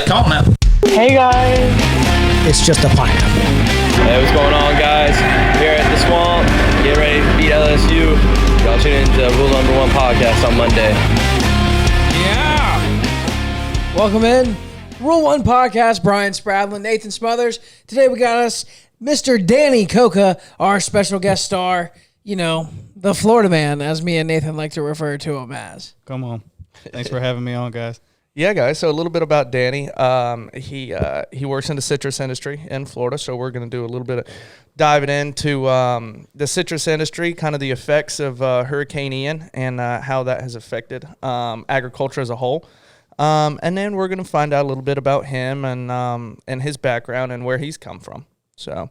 call now. Hey guys. It's just a pineapple. Hey, what's going on, guys? Here at the Swamp, get ready to beat LSU. Y'all tune into Rule Number 1 podcast on Monday. Yeah. Welcome in. Rule 1 podcast, Brian Spradlin, Nathan Smothers. Today we got us Mr. Danny Coca, our special guest star, you know, the Florida man, as me and Nathan like to refer to him as. Come on. Thanks for having me on, guys. Yeah, guys. So a little bit about Danny. He works in the citrus industry in Florida, so we're going to do a little bit of diving into the citrus industry, kind of the effects of Hurricane Ian and how that has affected agriculture as a whole. And then we're going to find out a little bit about him and his background and where he's come from. So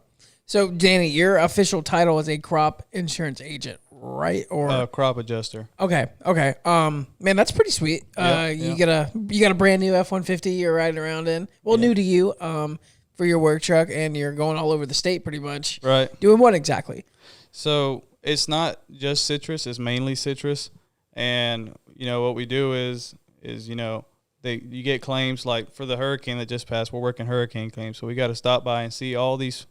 Danny, your official title is a crop insurance agent, right? Or crop adjuster. Okay. Man, that's pretty sweet. You got a brand new F-150 you're riding around in. Well, new to you, for your work truck, and you're going all over the state pretty much. Right. Doing what exactly? So it's not just citrus; it's mainly citrus. And what we do is you get claims like for the hurricane that just passed. We're working hurricane claims, so we got to stop by and see all these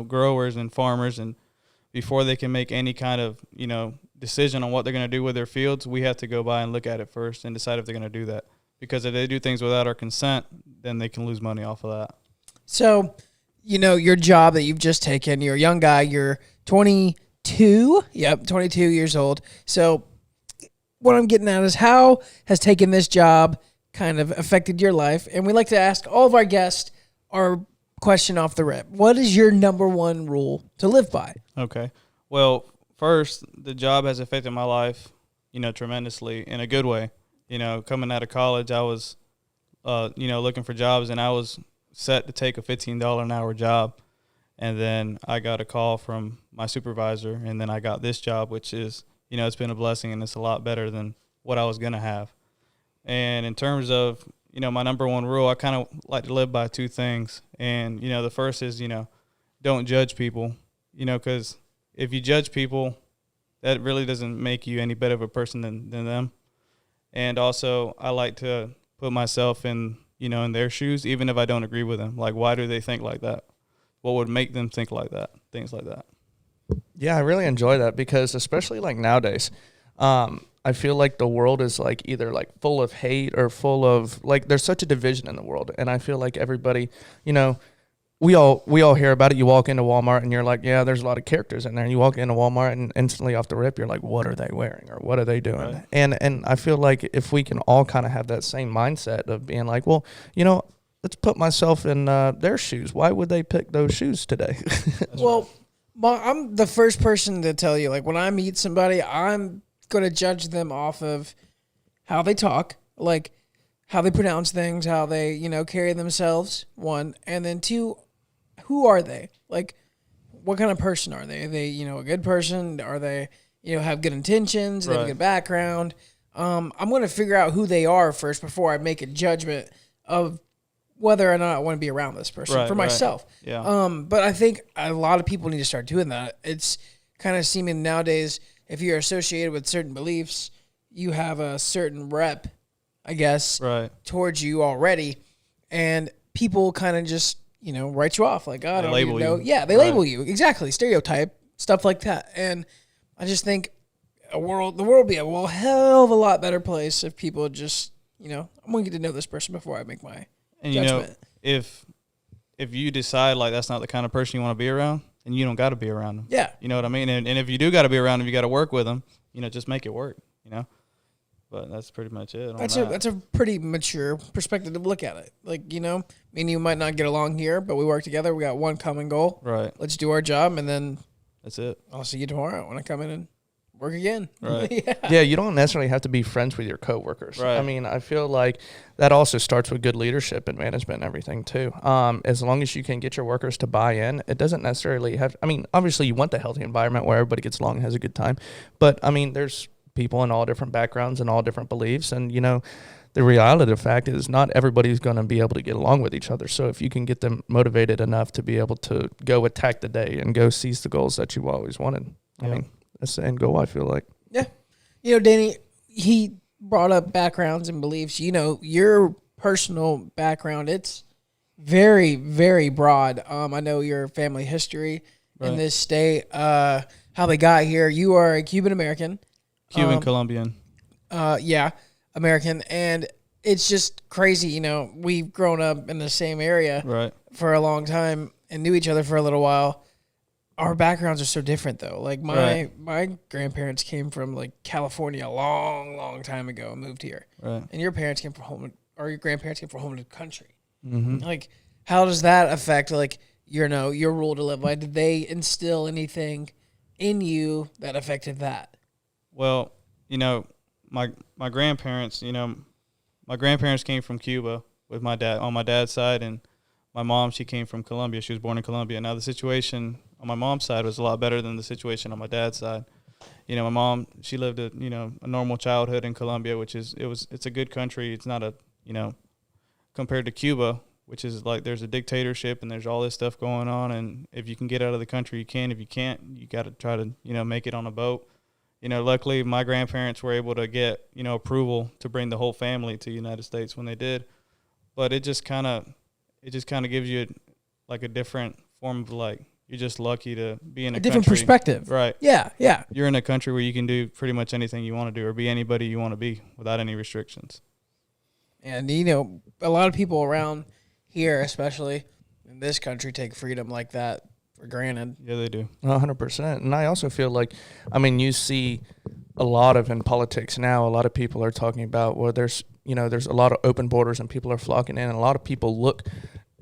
growers and farmers, and before they can make any kind of decision on what they're going to do with their fields, we have to go by and look at it first and decide if they're going to do that. Because if they do things without our consent, then they can lose money off of that. So, your job that you've just taken, you're a young guy, you're 22. Yep, 22 years old. So what I'm getting at is how has taking this job kind of affected your life? And we like to ask all of our guests our question off the rip. What is your number one rule to live by? Okay. Well, first, the job has affected my life, tremendously in a good way. Coming out of college, I was, looking for jobs, and I was set to take a $15 an hour job. And then I got a call from my supervisor, and then I got this job, which is, it's been a blessing, and it's a lot better than what I was going to have. And in terms of, my number one rule, I kind of like to live by two things. And, the first is, don't judge people, because if you judge people, that really doesn't make you any better of a person than them. And also, I like to put myself in, in their shoes, even if I don't agree with them. Like, why do they think like that? What would make them think like that? Things like that. yeah, I really enjoy that because especially like nowadays, I feel like the world is like either like full of hate or full of like there's such a division in the world, and I feel like everybody, we all hear about it. You walk into Walmart and you're like, yeah, there's a lot of characters in there. And you walk into Walmart and instantly off the rip, you're like, what are they wearing or what are they doing? Right. And I feel like if we can all kind of have that same mindset of being like, well, let's put myself in their shoes. Why would they pick those shoes today? Well, I'm the first person to tell you, like when I meet somebody, I'm going to judge them off of how they talk, like how they pronounce things, how they, carry themselves, one. And then two, who are they? Like, what kind of person are they? Are they, a good person? Are they, have good intentions? They have a good background? I'm going to figure out who they are first before I make a judgment of whether or not I want to be around this person for myself. Yeah. But I think a lot of people need to start doing that. It's kind of seeming nowadays, if you're associated with certain beliefs, you have a certain rep, I guess, towards you already. And people kind of just, write you off. Like, I don't even know. Yeah, they label you. Exactly. Stereotype, stuff like that. And I just think the world would be a hell of a lot better place if people just, I'm going to get to know this person before I make my judgment. If you decide like that's not the kind of person you want to be around, then you don't got to be around them. Yeah. You know what I mean? And if you do got to be around them, you got to work with them, just make it work, But that's pretty much it. That's a pretty mature perspective to look at it. Like, me and you might not get along here, but we work together. We got one common goal. Right. Let's do our job, and then that's it. I'll see you tomorrow when I come in and work again. Right. Yeah, you don't necessarily have to be friends with your coworkers. Right. I mean, I feel like that also starts with good leadership and management and everything too. As long as you can get your workers to buy in, it doesn't necessarily have, obviously you want the healthy environment where everybody gets along and has a good time. But, there's people in all different backgrounds and all different beliefs. And, the reality of the fact is not everybody's going to be able to get along with each other. So if you can get them motivated enough to be able to go attack the day and go seize the goals that you always wanted, that's the end goal, I feel like. Yeah. Danny, he brought up backgrounds and beliefs. Your personal background, it's very, very broad. I know your family history in this state, how they got here. You are a Cuban American. Cuban Columbian. Yeah, American. And it's just crazy. You know, we've grown up in the same area for a long time and knew each other for a little while. Our backgrounds are so different, though. Like, my grandparents came from, like, California a long, long time ago and moved here. Right. And your parents came from home, or your grandparents came from home to the country. Mm-hmm. Like, how does that affect, like, your rule to live by? Did they instill anything in you that affected that? Well, you know, my grandparents, you know, my grandparents came from Cuba with my dad, on my dad's side, and my mom, she came from Colombia. She was born in Colombia. Now, the situation on my mom's side was a lot better than the situation on my dad's side. You know, my mom, she lived a normal childhood in Colombia, it's a good country. It's not a, you know, compared to Cuba, which is like there's a dictatorship and there's all this stuff going on. And if you can get out of the country, you can. If you can't, you got to try to, you know, make it on a boat. You know, luckily my grandparents were able to get, you know, approval to bring the whole family to the United States when they did. But it just kind of gives you like a different form of, like, you're just lucky to be in a different country. Perspective. Right. Yeah, yeah. You're in a country where you can do pretty much anything you want to do or be anybody you want to be without any restrictions. And, you know, a lot of people around here, especially in this country, take freedom like that for granted. Yeah, they do. 100%. And I also feel like, I mean, you see a lot of in politics now, a lot of people are talking about, well, there's a lot of open borders and people are flocking in, and a lot of people look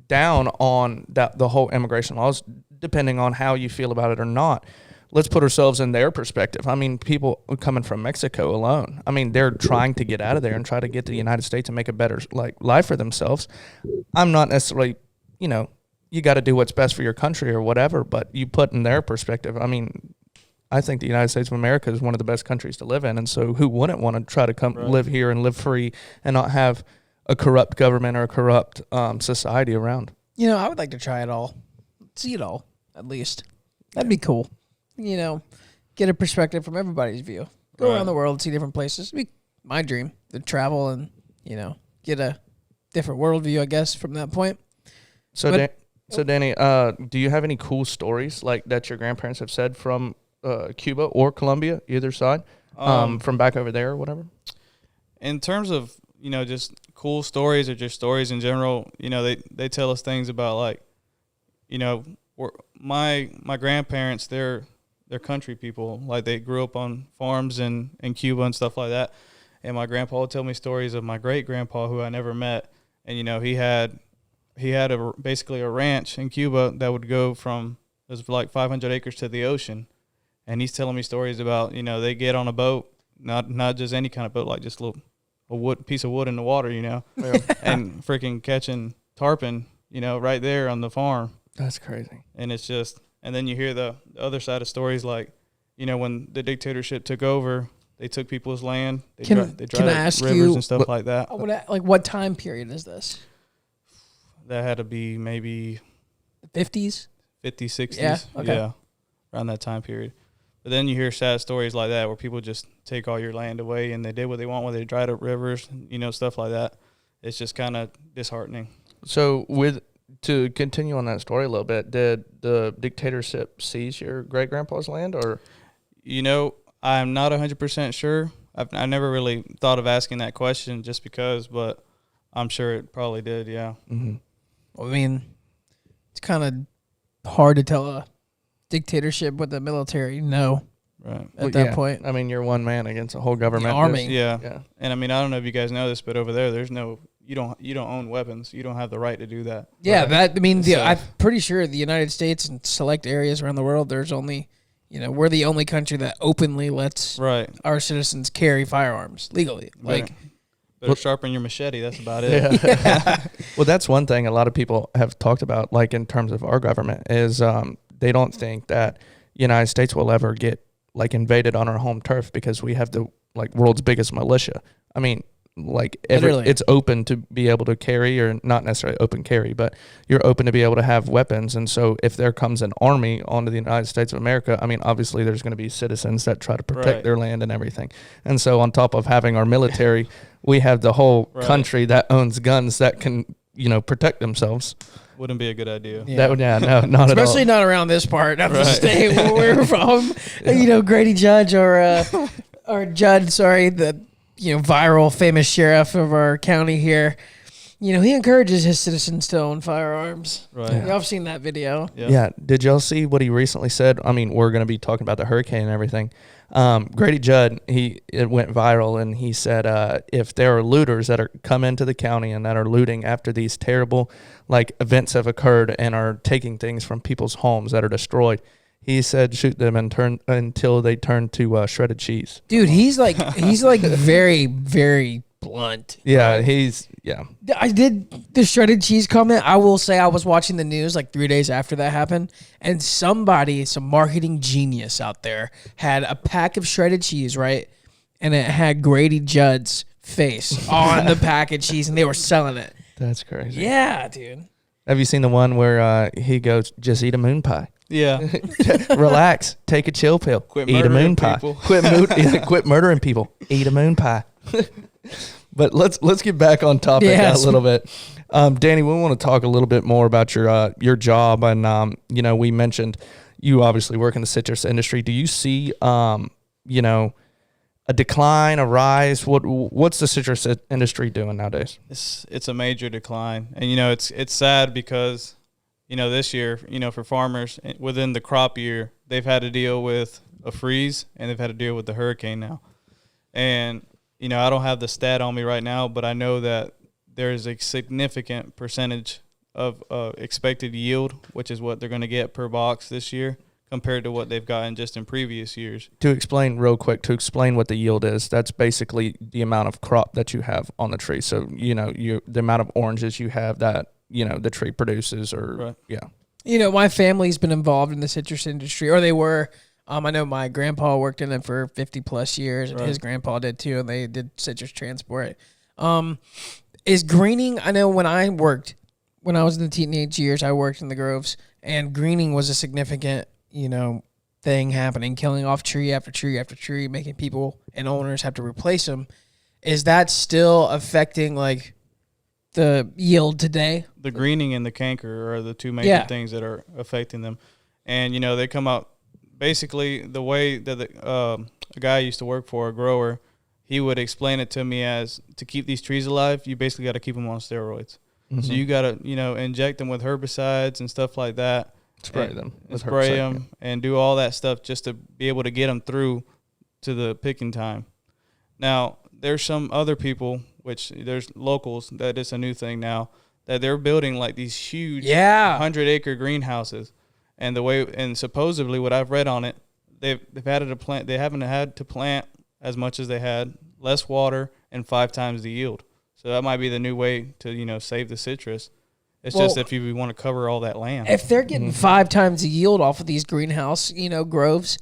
down on the whole immigration laws, depending on how you feel about it or not. Let's put ourselves in their perspective. I mean, people coming from Mexico alone, I mean, they're trying to get out of there and try to get to the United States and make a better life for themselves. I'm not necessarily, you know, you got to do what's best for your country or whatever, but you put in their perspective. I mean, I think the United States of America is one of the best countries to live in, and so who wouldn't want to try to come live here and live free and not have a corrupt government or a corrupt society around? You know, I would like to try it all, see it all, at least. That'd be cool. You know, get a perspective from everybody's view. Go around the world, see different places. It'd be my dream to travel and, you know, get a different worldview, I guess, from that point. So, Danny, do you have any cool stories like that your grandparents have said from Cuba or Colombia, either side, from back over there or whatever? In terms of, you know, just cool stories or just stories in general, you know, they tell us things about, like, you know, my grandparents, they're country people. Like, they grew up on farms in Cuba and stuff like that. And my grandpa would tell me stories of my great grandpa, who I never met. And, you know, he had basically a ranch in Cuba that would go from, it was like 500 acres to the ocean. And he's telling me stories about, you know, they get on a boat, not just any kind of boat, like just a piece of wood in the water, you know, and freaking catching tarpon, you know, right there on the farm. That's crazy. And it's just, and then you hear the other side of stories, like, you know, when the dictatorship took over, they took people's land. They dried up rivers and stuff like that. Like, what time period is this? That had to be maybe the 50s? 50s, 60s. Yeah, okay. Yeah, around that time period. But then you hear sad stories like that where people just take all your land away, and they did what they want when they dried up rivers, you know, stuff like that. It's just kind of disheartening. So to continue on that story a little bit, did the dictatorship seize your great-grandpa's land, or? You know, I'm not 100% sure. I never really thought of asking that question just because, but I'm sure it probably did, yeah. Mm-hmm. Well, I mean, it's kind of hard to tell a dictatorship with the military no at that point. I mean, you're one man against a whole government. The army. Yeah. And I mean, I don't know if you guys know this, but over there, there's no, you don't own weapons. You don't have the right to do that. Yeah, I'm pretty sure the United States and select areas around the world, there's only, you know, we're the only country that openly lets our citizens carry firearms legally. Like, better sharpen your machete. That's about it. Yeah. Well, that's one thing a lot of people have talked about, like, in terms of our government, is they don't think that the United States will ever get, like, invaded on our home turf because we have the, like, world's biggest militia. I mean, like, it's open to be able to carry, or not necessarily open carry, but you're open to be able to have weapons. And so if there comes an army onto the United States of America, I mean, obviously there's going to be citizens that try to protect their land and everything. And so on top of having our military we have the whole Right. country that owns guns that can, protect themselves. Wouldn't be a good idea. Yeah. That would, no, not Especially at all. not around this part of the Right. state where we're from. Grady Judge or Judd, sorry, the viral famous sheriff of our county here. He encourages his citizens to own firearms. Right. Y'all have seen that video. Yeah. Did y'all see what he recently said? I mean, we're going to be talking about the hurricane and everything. Grady Judd, it went viral, and he said if there are looters that are come into the county and that are looting after these terrible events have occurred and are taking things from people's homes that are destroyed, he said shoot them and turn until they turn to shredded cheese. Dude, he's very, very blunt. Yeah, I did the shredded cheese comment. I will say I was watching the news 3 days after that happened, and some marketing genius out there had a pack of shredded cheese, right? And it had Grady Judd's face on the pack of cheese, and they were selling it. That's crazy. Yeah, dude. Have you seen the one where he goes, just eat a moon pie? Yeah. Relax, take a chill pill, Quit eat a murdering moon pie. people. Quit murdering people, eat a moon pie. But let's get back on topic a little bit. Danny, we want to talk a little bit more about your job, and we mentioned you obviously work in the citrus industry. Do you see a decline, a rise? What's the citrus industry doing nowadays? It's a major decline, and it's sad because this year for farmers within the crop year they've had to deal with a freeze and they've had to deal with the hurricane now, and I don't have the stat on me right now, but I know that there's a significant percentage of expected yield, which is what they're going to get per box this year compared to what they've gotten just in previous years. To explain what the yield is, that's basically the amount of crop that you have on the tree. So, the amount of oranges you have that, the tree produces Right. Yeah. My family's been involved in the citrus industry, or they were. I know my grandpa worked in it for 50 plus years, and his grandpa did too, and they did citrus transport. Is greening, I know when I was in the teenage years, I worked in the groves, and greening was a significant, thing happening, killing off tree after tree after tree, making people and owners have to replace them. Is that still affecting the yield today? The greening and the canker are the two major things that are affecting them. And, they come out basically the way that a guy I used to work for, a grower, he would explain it to me as to keep these trees alive, you basically got to keep them on steroids. Mm-hmm. So you got to, inject them with herbicides and stuff like that. Spray them and do all that stuff just to be able to get them through to the picking time. Now, there's some other people, which there's locals, that it's a new thing now, that they're building these huge 100-acre greenhouses. And supposedly what I've read on it, they've had to plant. They haven't had to plant as much as they had, less water, and 5 times the yield. So that might be the new way to save the citrus. It's just if you want to cover all that land. If they're getting 5 times the yield off of these greenhouse, groves,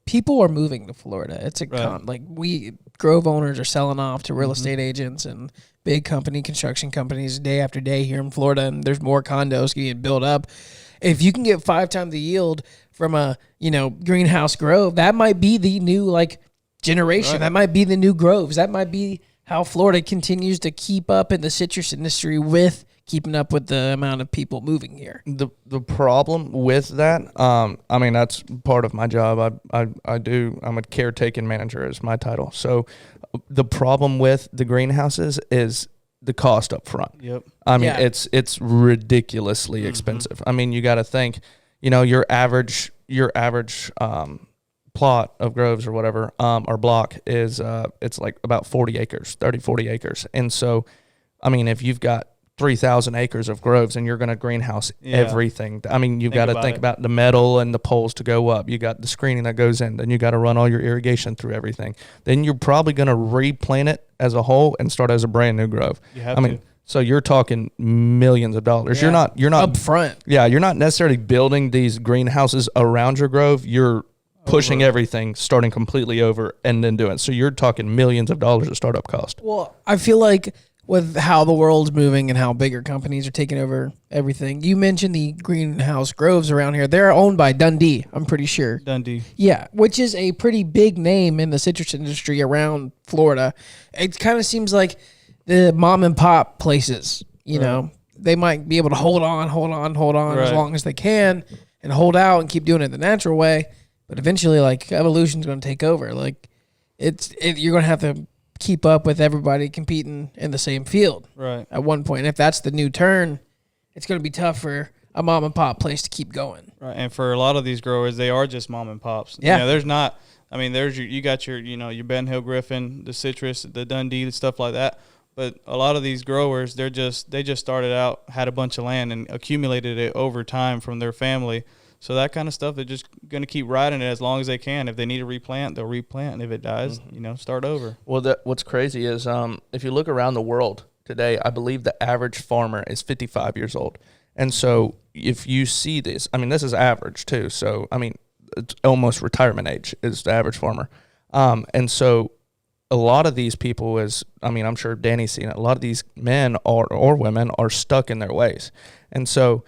people are moving to Florida. It's a grove owners are selling off to real estate agents and big construction companies day after day here in Florida, and there's more condos getting built up. If you can get 5 times the yield from a greenhouse grove, that might be the new generation. Right. That might be the new groves. That might be how Florida continues to keep up in the citrus industry with keeping up with the amount of people moving here. The problem with that, that's part of my job. I'm a caretaking manager is my title. So the problem with the greenhouses is the cost up front. Yep. It's ridiculously expensive. You got to think, your average plot of groves or whatever, or block is it's about 40 acres, 40 acres. And so, if you've got 3,000 acres of groves and you're going to greenhouse everything. You've got to think about the metal and the poles to go up. You got the screening that goes in. Then you got to run all your irrigation through everything. Then you're probably going to replant it as a whole and start as a brand new grove. You have to. So you're talking millions of dollars. Yeah. You're not up front. Yeah, you're not necessarily building these greenhouses around your grove. You're pushing everything, starting completely over, and then doing it. So you're talking millions of dollars of startup cost. Well, I feel like with how the world's moving and how bigger companies are taking over everything. You mentioned the greenhouse groves around here. They're owned by Dundee, I'm pretty sure. Dundee. Yeah, which is a pretty big name in the citrus industry around Florida. It kind of seems like the mom and pop places, you know, they might be able to hold on as long as they can and hold out and keep doing it the natural way. But eventually, like, evolution's going to take over. Like, you're going to have to keep up with everybody competing in the same field. Right. At one point, if that's the new turn, it's going to be tough for a mom and pop place to keep going. Right. And for a lot of these growers, they are just mom and pops. Yeah. You know, there's not. I mean, you got your your Ben Hill Griffin, the citrus, the Dundee, stuff like that. But a lot of these growers, they just started out, had a bunch of land, and accumulated it over time from their family. So that kind of stuff, they're just going to keep riding it as long as they can. If they need to replant, they'll replant. And if it dies, start over. Well, what's crazy is if you look around the world today, I believe the average farmer is 55 years old. And so if you see this, I mean, this is average too. So, I mean, it's almost retirement age is the average farmer. And so a lot of these people I'm sure Danny's seen it. A lot of these men or women are stuck in their ways. And so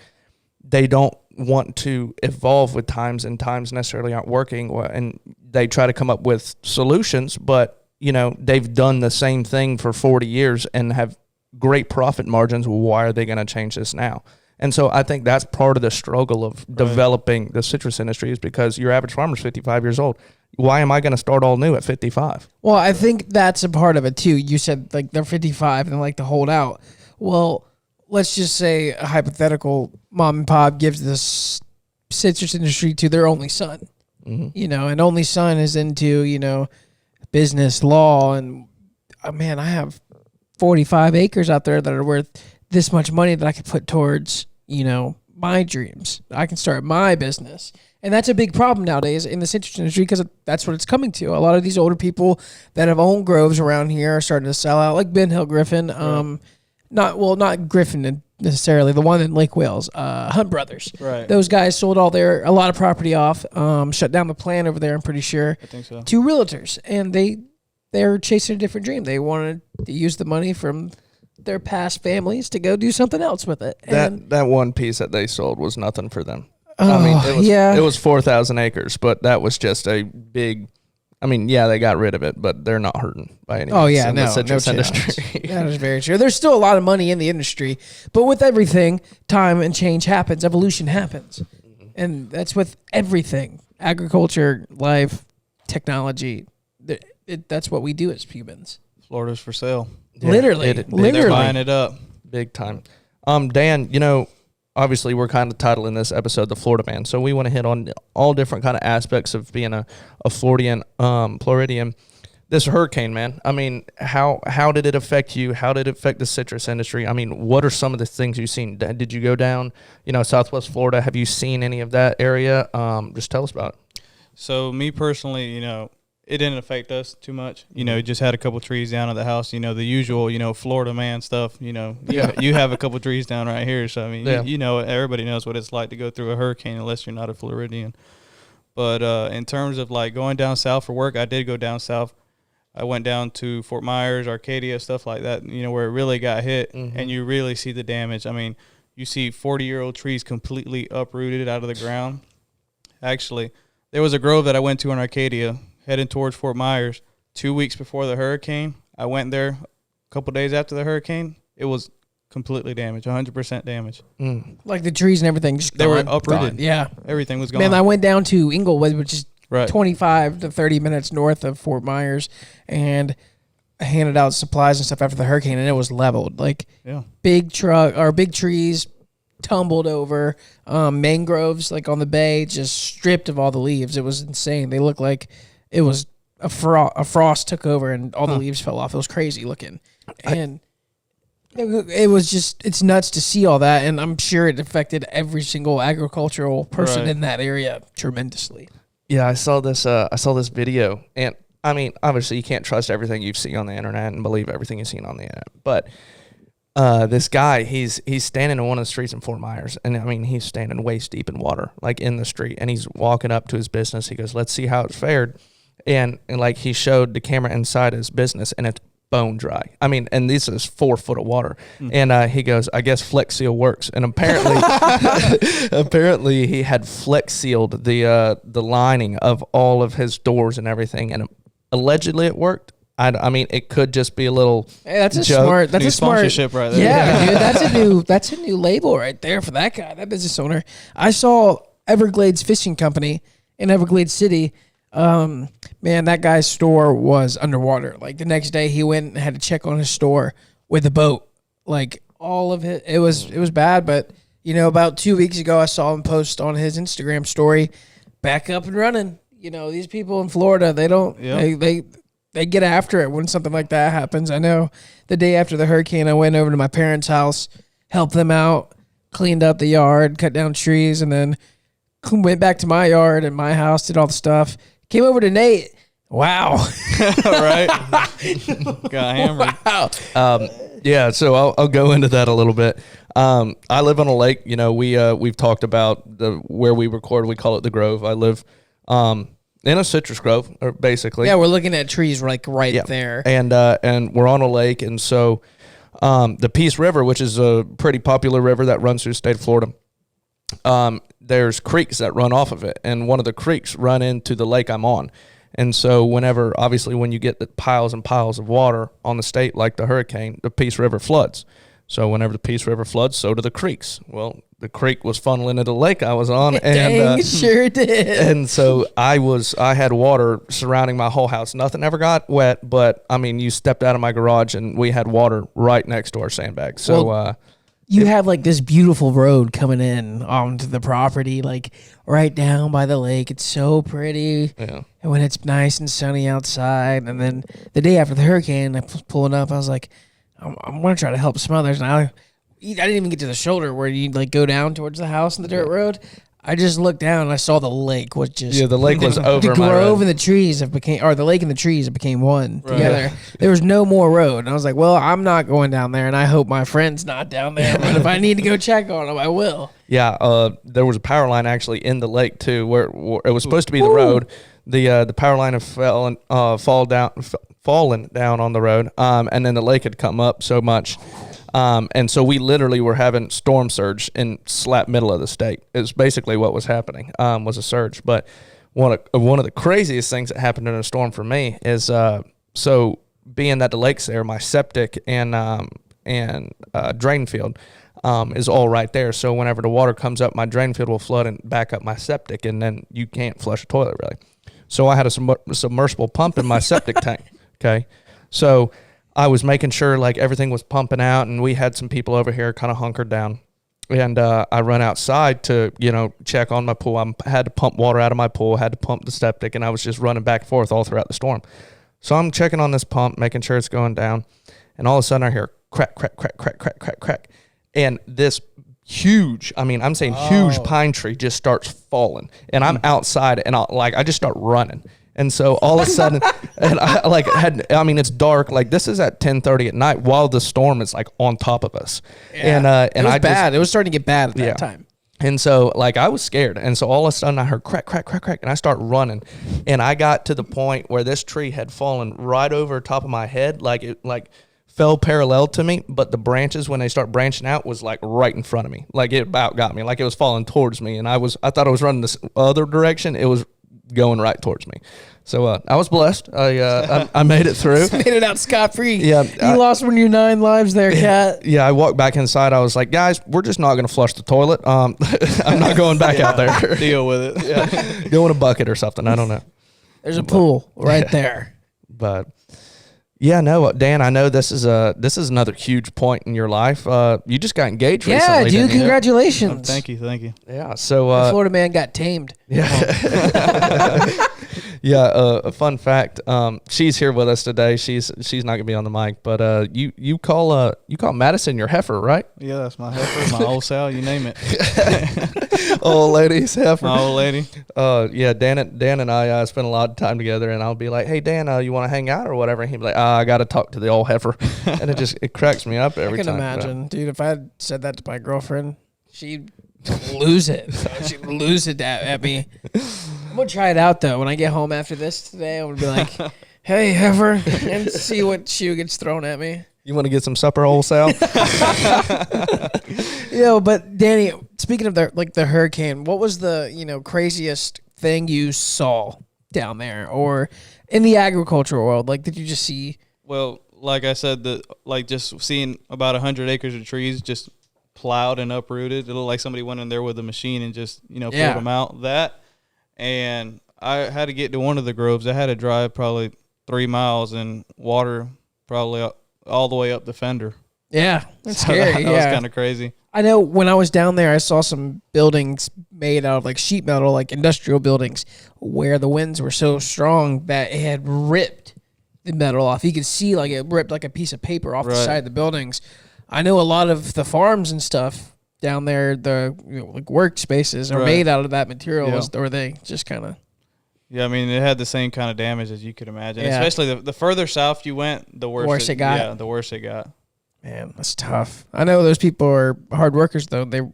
they don't want to evolve with times, and times necessarily aren't working, and they try to come up with solutions, but they've done the same thing for 40 years and have great profit margins. Why are they going to change this now? And so I think that's part of the struggle of developing the citrus industry, is because your average farmer is 55 years old. Why am I going to start all new at 55? Well, I think that's a part of it too. You said like they're 55 and they like to hold out. Well, let's just say a hypothetical mom and pop gives this citrus industry to their only son, and only son is into, business law. And man, I have 45 acres out there that are worth this much money that I could put towards, my dreams. I can start my business. And that's a big problem nowadays in the citrus industry, because that's what it's coming to. A lot of these older people that have owned groves around here are starting to sell out, like Ben Hill Griffin. Not Griffin necessarily, the one in Lake Wales, Hunt Brothers. Right. Those guys sold a lot of property off, shut down the plant over there, I'm pretty sure. I think so. To realtors. And they're chasing a different dream. They wanted to use the money from their past families to go do something else with it. That one piece that they sold was nothing for them. Oh, it was 4,000 acres, but that was just a big. They got rid of it, but they're not hurting by any means. Oh, yeah, in the citrus industry. That is very true. There's still a lot of money in the industry, but with everything, time and change happens, evolution happens. And that's with everything. Agriculture, life, technology. That's what we do as humans. Florida's for sale. Yeah, literally. They're buying it up. Big time. Dan, obviously we're kind of titling this episode The Florida Man, so we want to hit on all different kind of aspects of being a Floridian. This hurricane, man, how did it affect you? How did it affect the citrus industry? What are some of the things you've seen? Did you go down, Southwest Florida? Have you seen any of that area? Just tell us about it. So me personally, it didn't affect us too much. Just had a couple trees down at the house, the usual, Florida man stuff, you have a couple trees down right here. So, everybody knows what it's like to go through a hurricane unless you're not a Floridian. But in terms of like going down south for work, I did go down south. I went down to Fort Myers, Arcadia, stuff like that, where it really got hit, and you really see the damage. You see 40-year-old trees completely uprooted out of the ground. Actually, there was a grove that I went to in Arcadia, heading towards Fort Myers 2 weeks before the hurricane. I went there a couple days after the hurricane. It was completely damaged, 100% damaged. Like the trees and everything just They were gone, uprooted. gone. Yeah. Everything was gone. Man, I went down to Inglewood, which is right. 25 to 30 minutes north of Fort Myers, and I handed out supplies and stuff after the hurricane, and it was leveled. Like big trees tumbled over, mangroves like on the bay just stripped of all the leaves. It was insane. They looked like it was a frost took over and all the leaves fell off. It was crazy looking. And it was just, it's nuts to see all that. And I'm sure it affected every single agricultural person in that area tremendously. Yeah, I saw this video, and obviously you can't trust everything you see on the internet and believe everything you've seen on the internet. But this guy, he's standing in one of the streets in Fort Myers, and he's standing waist deep in water, like in the street, and he's walking up to his business. He goes, "Let's see how it's fared," and like he showed the camera inside his business, and it's bone dry. I mean, and this is 4 foot of water. And he goes, I guess Flex Seal works. And apparently, apparently he had Flex Sealed the lining of all of his doors and everything. And allegedly it worked. I mean, it could just be a little. Hey, that's a joke. smart. That's New a smart sponsorship right there. Yeah, dude, that's a new label right there for that guy, that business owner. I saw Everglades Fishing Company in Everglades City. Man, that guy's store was underwater. Like the next day, he went and had to check on his store with a boat. Like all of it, it was bad. But you know, about 2 weeks ago, I saw him post on his Instagram story, back up and running. You know, these people in Florida, they don't. Yep. They get after it when something like that happens. I know the day after the hurricane, I went over to my parents' house, helped them out, cleaned up the yard, cut down trees, and then went back to my yard and my house, did all the stuff. Came over to Nate. Wow. Right? Got hammered. Wow. Yeah, so I'll go into that a little bit. I live on a lake. You know, we've talked about where we record. We call it the Grove. I live in a citrus grove, or basically. Yeah, we're looking at trees like right there. And we're on a lake, and so the Peace River, which is a pretty popular river that runs through the state of Florida, there's creeks that run off of it, and one of the creeks run into the lake I'm on. And so obviously when you get the piles and piles of water on the state like the hurricane, the Peace River floods. So whenever the Peace River floods, so do the creeks. Well, the creek was funneling into the lake I was on. Dang, sure did. And so I had water surrounding my whole house. Nothing ever got wet, but I mean, you stepped out of my garage and we had water right next to our sandbag. So, you have like this beautiful road coming in onto the property, like right down by the lake. It's so pretty. Yeah. And when it's nice and sunny outside, and then the day after the hurricane, I was pulling up. I was like, I'm going to try to help some others. And I didn't even get to the shoulder where you like go down towards the house on the dirt road. I just looked down and I saw the lake was just the lake was over the grove and the trees the lake and the trees became one together. There was no more road, and I was like, well, I'm not going down there, and I hope my friend's not down there. But if I need to go check on him, I will. Yeah, there was a power line actually in the lake too, where it was supposed to be the road. The power line had fallen down on the road, and then the lake had come up so much. And so we literally were having storm surge in slap middle of the state. It's basically what was happening, was a surge. But one of the craziest things that happened in a storm for me is, so being that the lake's there, my septic and drain field is all right there. So whenever the water comes up, my drain field will flood and back up my septic, and then you can't flush a toilet really. So I had a submersible pump in my septic tank. Okay, so I was making sure like everything was pumping out, and we had some people over here kind of hunkered down. And I run outside to, check on my pool. I had to pump water out of my pool, had to pump the septic, and I was just running back and forth all throughout the storm. So I'm checking on this pump, making sure it's going down. And all of a sudden I hear crack, crack, crack, crack, crack, crack, crack. And this huge pine tree just starts falling. And I'm outside, and I just start running. And so all of a sudden, and it's dark. Like this is at 10:30 at night while the storm is like on top of us. Yeah. And it was bad. It was starting to get bad at that time. And so like I was scared. And so all of a sudden I heard crack, crack, crack, crack. And I start running. And I got to the point where this tree had fallen right over top of my head. Like it fell parallel to me. But the branches, when they start branching out, was like right in front of me. Like it about got me. Like it was falling towards me. And I thought I was running this other direction. It was going right towards me. So I was blessed. I made it through. Made it out scot-free. Yeah. You lost one of your 9 lives there, Kat. Yeah, I walked back inside. I was like, guys, we're just not going to flush the toilet. I'm not going back out there. Deal with it. Yeah. Go in a bucket or something. I don't know. There's a pool right there. But yeah, no, Dan, I know this is another huge point in your life. You just got engaged recently. Yeah, dude, congratulations. Thank you. Yeah, so the Florida man got tamed. Yeah. Yeah, a fun fact. She's here with us today. She's not gonna be on the mic, but you call Madison your heifer, right? Yeah, that's my heifer, my old sow, you name it. Old lady's heifer. My old lady. Yeah, Dan and I spend a lot of time together, and I'll be like, hey Dan, you want to hang out or whatever? And he'd be like, I got to talk to the old heifer, and it cracks me up every time. I can imagine, dude. If I had said that to my girlfriend, she'd lose it. She'd lose it at me. I'm gonna try it out though. When I get home after this today, I'm gonna be like, hey, heifer, and see what shoe gets thrown at me. You want to get some supper, old Sal? But Danny, speaking of the hurricane, what was the craziest thing you saw down there, or in the agricultural world? Like, did you just see? Well, like I said, just seeing about 100 acres of trees just plowed and uprooted. It looked like somebody went in there with a machine and just pulled them out. That, and I had to get to one of the groves. I had to drive probably 3 miles in water, probably all the way up the fender. Yeah, that's scary. That was kind of crazy. I know when I was down there, I saw some buildings made out of like sheet metal, like industrial buildings, where the winds were so strong that it had ripped the metal off. You could see like it ripped like a piece of paper off the side of the buildings. I know a lot of the farms and stuff down there, the like workspaces are made out of that material, or they just kind of. Yeah, I mean, it had the same kind of damage as you could imagine. Yeah. Especially the further south you went, the worse it got. Yeah, the worse it got. Man, that's tough. I know those people are hard workers, though. They're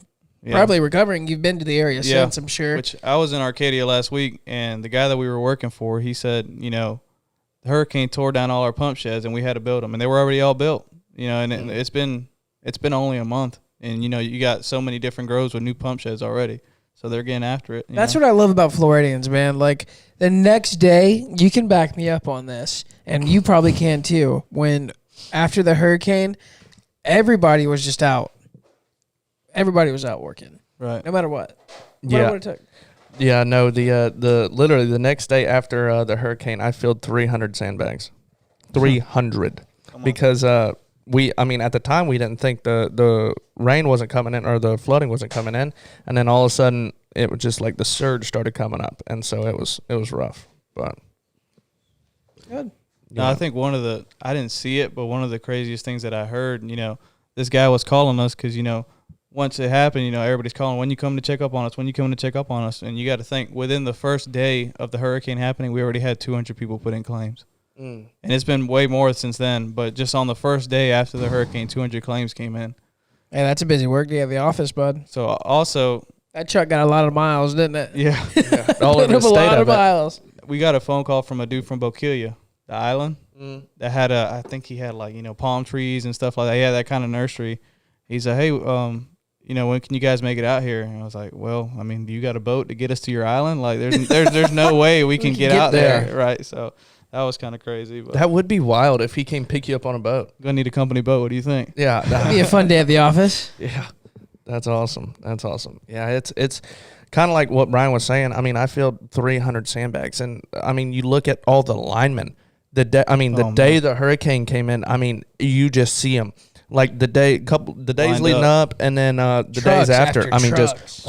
probably recovering. You've been to the area since, I'm sure. Which I was in Arcadia last week, and the guy that we were working for, he said, the hurricane tore down all our pump sheds, and we had to build them, and they were already all built. And it's been only a month, and you got so many different groves with new pump sheds already. So they're getting after it. That's what I love about Floridians, man. Like, the next day, you can back me up on this, and you probably can too. When, after the hurricane, everybody was just out. Everybody was out working. Right. No matter what. No matter what it took. Yeah, no, the literally the next day after the hurricane, I filled 300 sandbags. 300. Because at the time we didn't think the rain wasn't coming in or the flooding wasn't coming in, and then all of a sudden it was just like the surge started coming up, and so it was rough. But good. No, I think I didn't see it, but one of the craziest things that I heard, this guy was calling us because once it happened, everybody's calling, when you come to check up on us, when you come to check up on us, and you got to think within the first day of the hurricane happening, we already had 200 people put in claims. And it's been way more since then, but just on the first day after the hurricane, 200 claims came in. Hey, that's a busy work day at the office, bud. So also, that truck got a lot of miles, didn't it? Yeah. All in the state a lot of miles. We got a phone call from a dude from Bokeelia, the island, that had I think he had palm trees and stuff like that. He had that kind of nursery. He said, hey, when can you guys make it out here? And I was like, well, do you got a boat to get us to your island? Like, there's no way we can get out there. Right. So that was kind of crazy. But that would be wild if he came pick you up on a boat. Gonna need a company boat. What do you think? Yeah. That'd be a fun day at the office. Yeah. That's awesome. Yeah, it's kind of like what Brian was saying. I filled 300 sandbags, and you look at all the linemen. The day the hurricane came in, you just see them. Like the days leading up, and then the days after. Just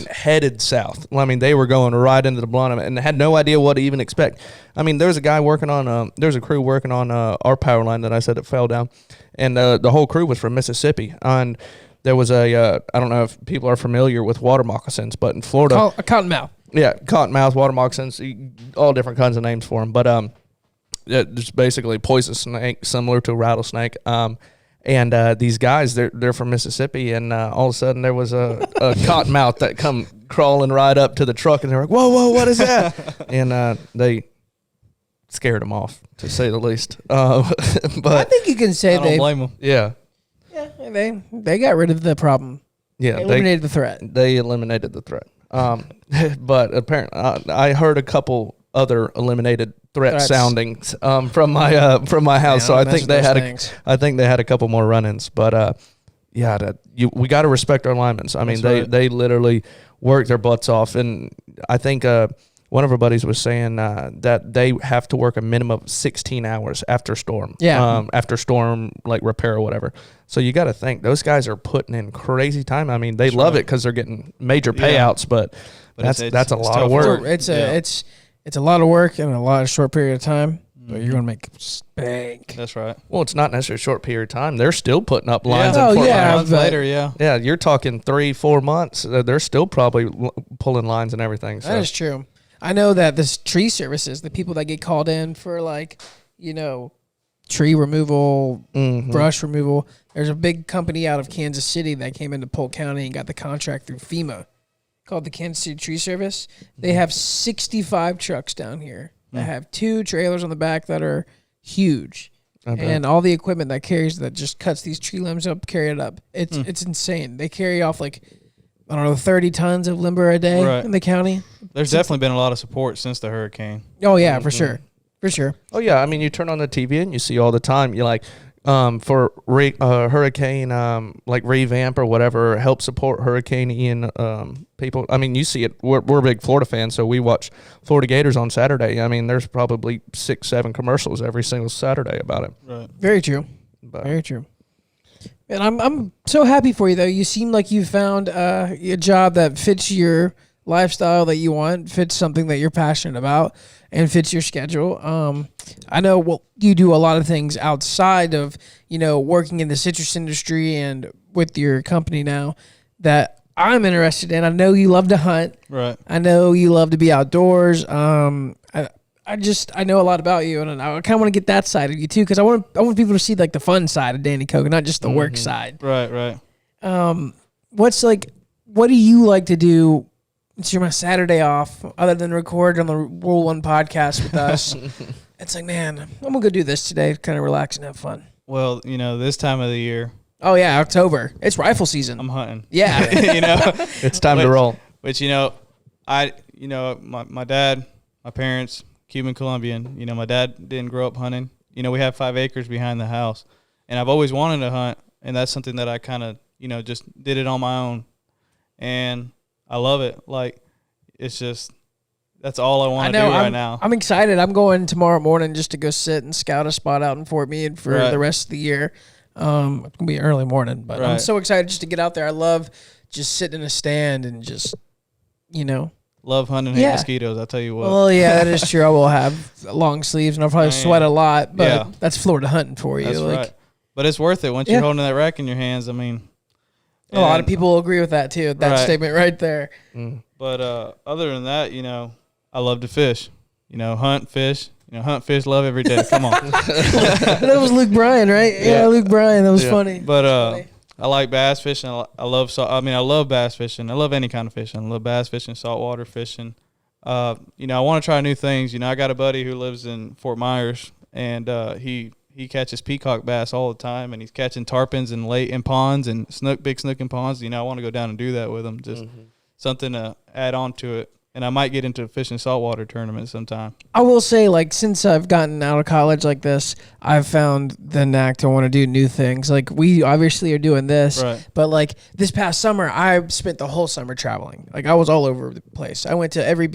headed south. They were going right into the blunt and had no idea what to even expect. There's a guy working on there's a crew working on our power line that I said it fell down, and the whole crew was from Mississippi. And there was I don't know if people are familiar with water moccasins, but in Florida, a cottonmouth. Yeah, cottonmouth, water moccasins, all different kinds of names for them, but it's basically poisonous snake, similar to a rattlesnake. And these guys, they're from Mississippi, and all of a sudden there was a cottonmouth that come crawling right up to the truck, and they're like, "Whoa, what is that?" And they scared them off, to say the least. But I think you can say I don't blame them. Yeah, they got rid of the problem. Yeah, they eliminated the threat. They eliminated the threat. But apparently, I heard a couple other eliminated threats soundings from my house. Man, so I think they had a couple more run-ins. But we got to respect our linemen. They literally work their butts off, and I think one of our buddies was saying that they have to work a minimum of 16 hours after storm. Yeah. After storm, like repair or whatever. So you got to think those guys are putting in crazy time. They love it because they're getting major payouts, but that's a lot of work. It's a lot of work in a lot of short period of time. But you're going to make bank. That's right. Well, it's not necessarily a short period of time. They're still putting up lines. Months later, yeah. Yeah, you're talking 3-4 months. They're still probably pulling lines and everything. So. That is true. I know that this tree services, the people that get called in for tree removal, brush removal. There's a big company out of Kansas City that came into Polk County and got the contract through FEMA called the Kansas City Tree Service. They have 65 trucks down here that have 2 trailers on the back that are huge. Okay. And all the equipment that carries that just cuts these tree limbs up, carry it up. It's insane. They carry off like, I don't know, 30 tons of lumber a day in the county. There's definitely been a lot of support since the hurricane. Oh yeah, for sure. For sure. Oh yeah, I mean, you turn on the TV and you see all the time. You're like, for hurricane, like revamp or whatever, help support Hurricane Ian people. I mean, you see it. We're big Florida fans, so we watch Florida Gators on Saturday. I mean, there's probably 6-7 commercials every single Saturday about it. Right. Very true. But Very true. And I'm so happy for you though. You seem like you found a job that fits your lifestyle that you want, fits something that you're passionate about, and fits your schedule. I know you do a lot of things outside of, working in the citrus industry and with your company now that I'm interested in. I know you love to hunt. Right. I know you love to be outdoors. I know a lot about you, and I kind of want to get that side of you too, because I want people to see like the fun side of Danny Coca, not just the work side. Right. What do you like to do? It's my Saturday off, other than record on the Rule 1 podcast with us. It's like, man, I'm going to go do this today, kind of relax and have fun. Well, this time of the year. Oh, yeah, October. It's rifle season. I'm hunting. Yeah. it's time to roll. Which, my dad, my parents, Cuban and Columbian, my dad didn't grow up hunting. We have 5 acres behind the house. And I've always wanted to hunt, and that's something that I kind of, just did it on my own. And I love it. Like, it's just, that's all I want to do right now. I'm excited. I'm going tomorrow morning just to go sit and scout a spot out in Fort Meade for the rest of the year. It's going to be early morning, but I'm so excited just to get out there. I love just sitting in a stand and just, Love hunting, hate mosquitoes, I'll tell you what. Well, yeah, that is true. I will have long sleeves and I'll probably sweat a lot, but that's Florida hunting for you. That's right. But it's worth it once you're holding that rack in your hands. I mean, a lot of people agree with that too. That statement right there. But other than that, I love to fish. Hunt, fish. Hunt, fish, love every day. Come on. That was Luke Bryan, right? Yeah, Luke Bryan. That was funny. But I like bass fishing. I love bass fishing. I love any kind of fishing. I love bass fishing, saltwater fishing. I want to try new things. I got a buddy who lives in Fort Myers, and he catches peacock bass all the time, and he's catching tarpons in ponds and big snook in ponds. I want to go down and do that with him. Just something to add on to it. And I might get into a fishing saltwater tournament sometime. I will say, since I've gotten out of college like this, I've found the knack to want to do new things. We obviously are doing this, but this past summer, I spent the whole summer traveling. I was all over the place. I went to every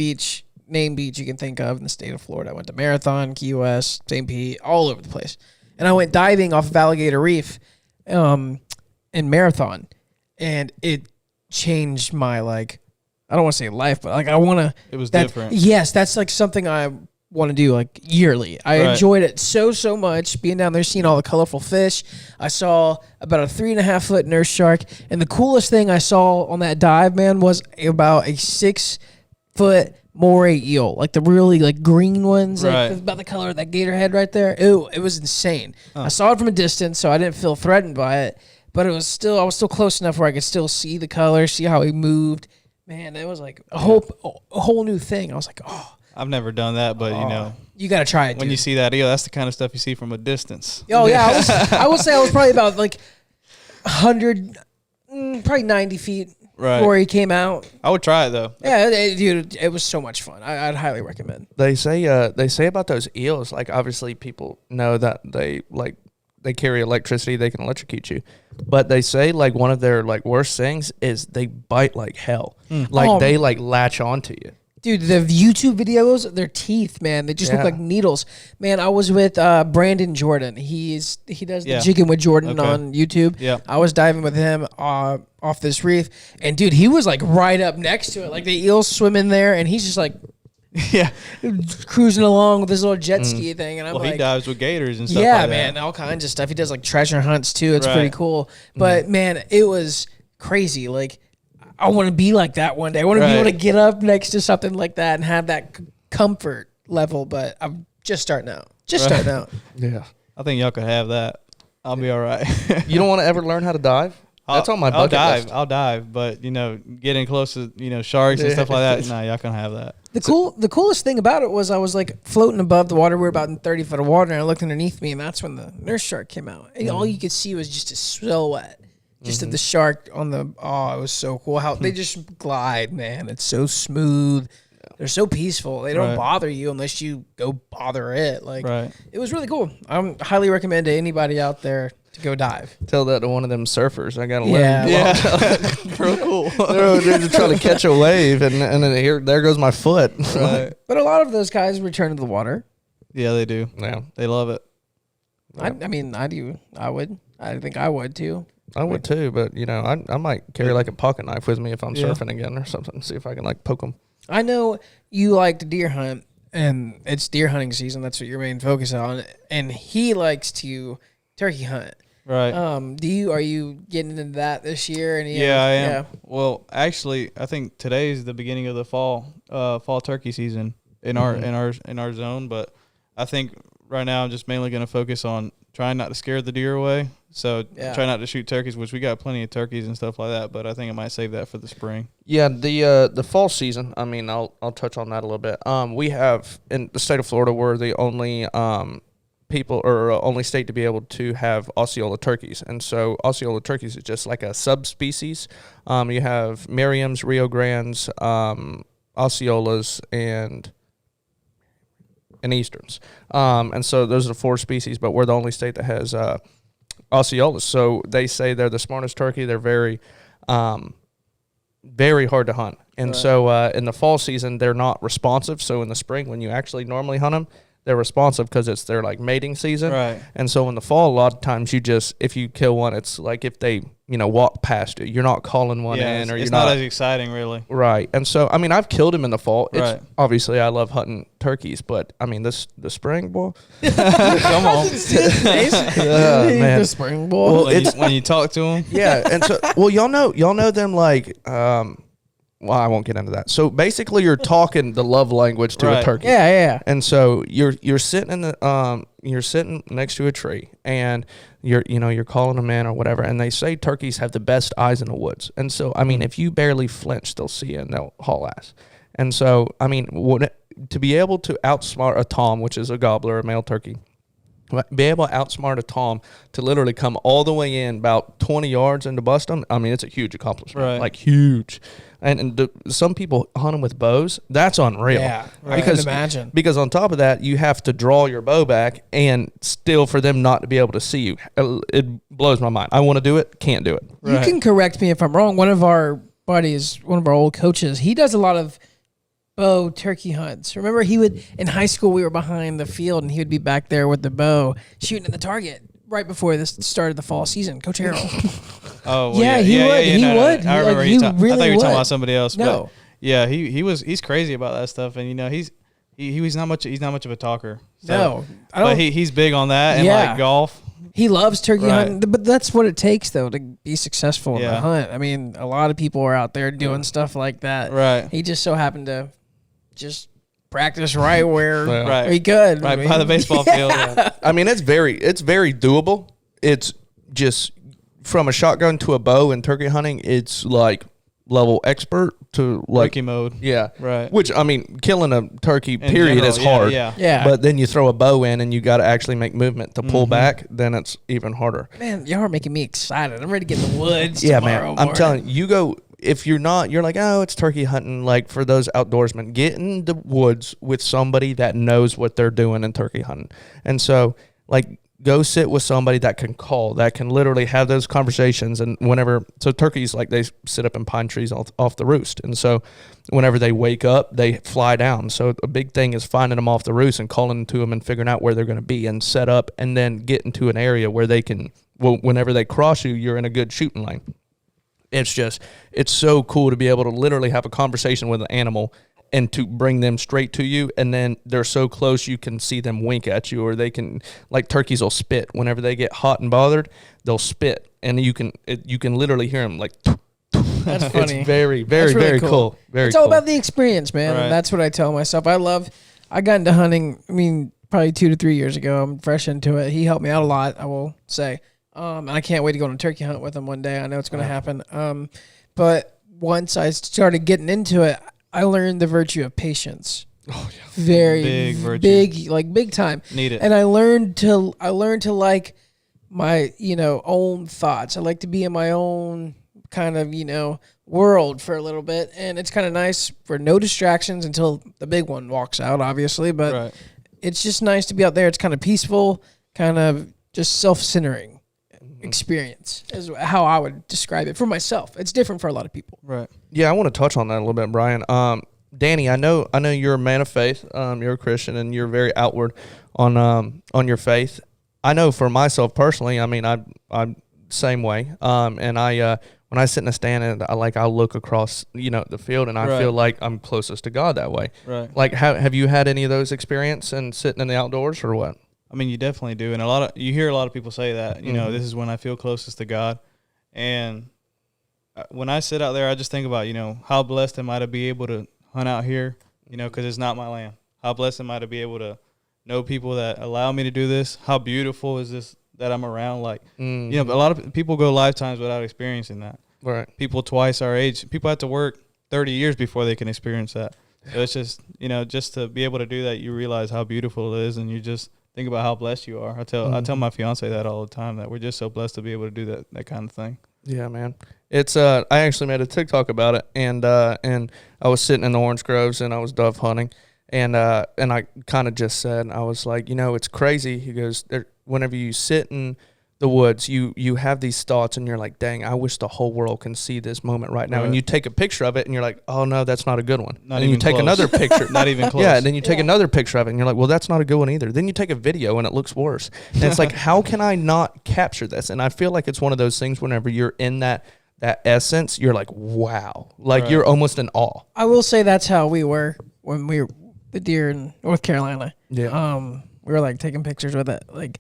named beach you can think of in the state of Florida. I went to Marathon, Key West, St. Pete, all over the place. And I went diving off of Alligator Reef in Marathon, and it changed my, I don't want to say life, but I want to. It was different. Yes, that's something I want to do yearly. I enjoyed it so much being down there, seeing all the colorful fish. I saw about a 3.5-foot nurse shark, and the coolest thing I saw on that dive, man, was about a 6-foot moray eel, the really green ones, about the color of that gator head right there. It was insane. I saw it from a distance, so I didn't feel threatened by it, but I was still close enough where I could still see the color, see how he moved. Man, it was a whole new thing. I was like, oh. I've never done that, but you got to try it. When you see that eel, that's the kind of stuff you see from a distance. Oh yeah, I would say I was probably about 100, probably 90 feet before he came out. I would try it though. Yeah, dude, it was so much fun. I'd highly recommend. They say about those eels, obviously people know that they carry electricity, they can electrocute you. But they say one of their worst things is they bite like hell. They latch onto you. Dude, the YouTube videos, their teeth, man, they just look like needles. Man, I was with Brandon Jordan. He does the Jigging with Jordan on YouTube. Yeah. I was diving with him off this reef, and dude, he was right up next to it. The eels swimming there, and he's just cruising along with this little jet ski thing, and I'm he dives with gators and stuff. Yeah, man, all kinds of stuff. He does treasure hunts too. It's pretty cool. But man, it was crazy. I want to be like that one day. I want to be able to get up next to something like that and have that comfort level. But I'm just starting out. Yeah, I think y'all could have that. I'll be all right. You don't want to ever learn how to dive? That's on my bucket list. I'll dive, but getting close to sharks and stuff like that. Nah, y'all can have that. The coolest thing about it was I was like floating above the water. We were about in 30 foot of water, and I looked underneath me, and that's when the nurse shark came out. And all you could see was just a silhouette, just of the shark on the. Oh, it was so cool how they just glide, man. It's so smooth. They're so peaceful. They don't bother you unless you go bother it. Like it was really cool. I highly recommend to anybody out there to go dive. Tell that to one of them surfers. I got to Real cool. they're just trying to catch a wave, and then there goes my foot. Right. But a lot of those guys return to the water. Yeah, they do. Yeah, they love it. I mean, I do. I would. I think I would too. I would too, but I might carry like a pocket knife with me if I'm surfing again or something. See if I can like poke them. I know you like to deer hunt, and it's deer hunting season. That's what your main focus on. And he likes to turkey hunt. Right. Are you getting into that this year? And I am. Yeah. Well, actually, I think today's the beginning of the fall turkey season in our zone. But I think right now I'm just mainly going to focus on trying not to scare the deer away. So try not to shoot turkeys, which we got plenty of turkeys and stuff like that. But I think I might save that for the spring. Yeah, the fall season. I mean, I'll touch on that a little bit. We have in the state of Florida, we're the only people or only state to be able to have Osceola turkeys, and so Osceola turkeys is just like a subspecies. You have Merriam's, Rio Grandes, Osceolas, and Easterns, and so those are the 4 species. But we're the only state that has Osceolas. So they say they're the smartest turkey. They're very very hard to hunt, and so in the fall season they're not responsive. So in the spring, when you actually normally hunt them, they're responsive because it's their like mating season. Right. And so in the fall, a lot of times if you kill one, it's like if they, walk past you, you're not calling one in, or it's not as exciting really. Right. And so, I mean, I've killed him in the fall. Right. Obviously I love hunting turkeys, but I mean, the spring, boy. Come on. Man. The spring bull. Well, when you talk to them. Yeah. And so, well, y'all know them like, well, I won't get into that. So basically, you're talking the love language to a turkey. Yeah. And so you're sitting in the you're sitting next to a tree, and you're calling them in or whatever. And they say turkeys have the best eyes in the woods. And so I mean, if you barely flinch, they'll see you and they'll haul ass. And so I mean, to be able to outsmart a tom, which is a gobbler, a male turkey, be able to outsmart a tom to literally come all the way in about 20 yards and to bust them, I mean, it's a huge accomplishment. Right. Like, huge. And some people hunt them with bows. That's unreal. Yeah, Because, I can imagine. Because on top of that, you have to draw your bow back, and still for them not to be able to see you. It blows my mind. I want to do it, can't do it. You can correct me if I'm wrong. One of our buddies, one of our old coaches, he does a lot of bow turkey hunts. Remember, he would, in high school, we were behind the field, and he would be back there with the bow shooting at the target right before this started the fall season. Coach Harold. Oh, well, yeah, he would. He would. I remember he I thought you were would. talking about somebody else. No. But yeah, he's crazy about that stuff, and he's not much of a talker. So, No, I don't. but he's big on that and like golf. He loves turkey hunting, but that's what it takes though to be successful in the Yeah. hunt. I mean, a lot of people are out there doing stuff like that. Right. He just so happened to just practice right where Right. he could. Right by the baseball field. Yeah. I mean, it's very doable. It's just from a shotgun to a bow in turkey hunting, it's like level expert to like Rookie mode. Yeah. Right. Which, I mean, killing a turkey In period general, is hard. Yeah. But then you throw a bow in and you got to actually make movement to pull back, then it's even harder. Man, y'all are making me excited. I'm ready to get in the woods. Yeah, tomorrow man. I'm morning. telling you, go. If you're not, you're like, oh, it's turkey hunting. Like, for those outdoorsmen, get in the woods with somebody that knows what they're doing in turkey hunting. And so, like, go sit with somebody that can call, that can literally have those conversations. And so turkeys, like, they sit up in pine trees off the roost. And so whenever they wake up, they fly down. So a big thing is finding them off the roost and calling to them and figuring out where they're going to be and set up, and then get into an area where they can, whenever they cross you, you're in a good shooting lane. It's so cool to be able to literally have a conversation with an animal and to bring them straight to you, and then they're so close you can see them wink at you, or they can, like, turkeys will spit. Whenever they get hot and bothered, they'll spit, and you can literally hear them like. That's funny. It's very, very, really very cool. Very It's all cool. about the experience, man. Right. And that's what I tell myself. I got into hunting, I mean, probably 2 to 3 years ago. I'm fresh into it. He helped me out a lot, I will say. And I can't wait to go on a turkey hunt with him one day. I know it's going to happen. But once I started getting into it, I learned the virtue of patience. Oh yeah. Very Big virtue. big time. Need it. And I learned to like my, own thoughts. I like to be in my own kind of, world for a little bit. And it's kind of nice for no distractions until the big one walks out, obviously. But Right. it's just nice to be out there. It's kind of peaceful, kind of just self-centering experience is how I would describe it for myself. It's different for a lot of people. Right. Yeah, I want to touch on that a little bit, Brian. Danny, I know you're a man of faith. You're a Christian, and you're very outward on your faith. I know for myself personally, I mean, I'm same way. And I when I sit in a stand and I'll look across, the field, and I Right. feel like I'm closest to God that way. Right. Like, have you had any of those experiences and sitting in the outdoors or what? I mean, you definitely do, and you hear a lot of people say that. This is when I feel closest to God, and when I sit out there, I just think about how blessed am I to be able to hunt out here, because it's not my land. How blessed am I to be able to know people that allow me to do this? How beautiful is this that I'm around? Like, a lot of people go lifetimes without experiencing that. Right. People twice our age, people have to work 30 years before they can experience that. So it's just, just to be able to do that, you realize how beautiful it is, and you just think about how blessed you are. I tell my fiance that all the time, that we're just so blessed to be able to do that kind of thing. Yeah, man. It's I actually made a TikTok about it, and I was sitting in the orange groves and I was dove hunting, and I kind of just said, I was like, it's crazy. He goes, whenever you sit in the woods, you have these thoughts, and you're like, dang, I wish the whole world can see this moment right now. Right. And you take a picture of it, and you're like, oh no, that's not a good one. Not and even you take close. another picture. Not even close. Yeah, and then you take another picture of it, and you're like, well, that's not a good one either. Then you take a video, and it looks worse. And it's like, how can I not capture this? And I feel like it's one of those things whenever you're in that essence, you're like, wow. Like, Right. you're almost in awe. I will say that's how we were when we were the deer in North Carolina. Yeah. We were like taking pictures with it. Like,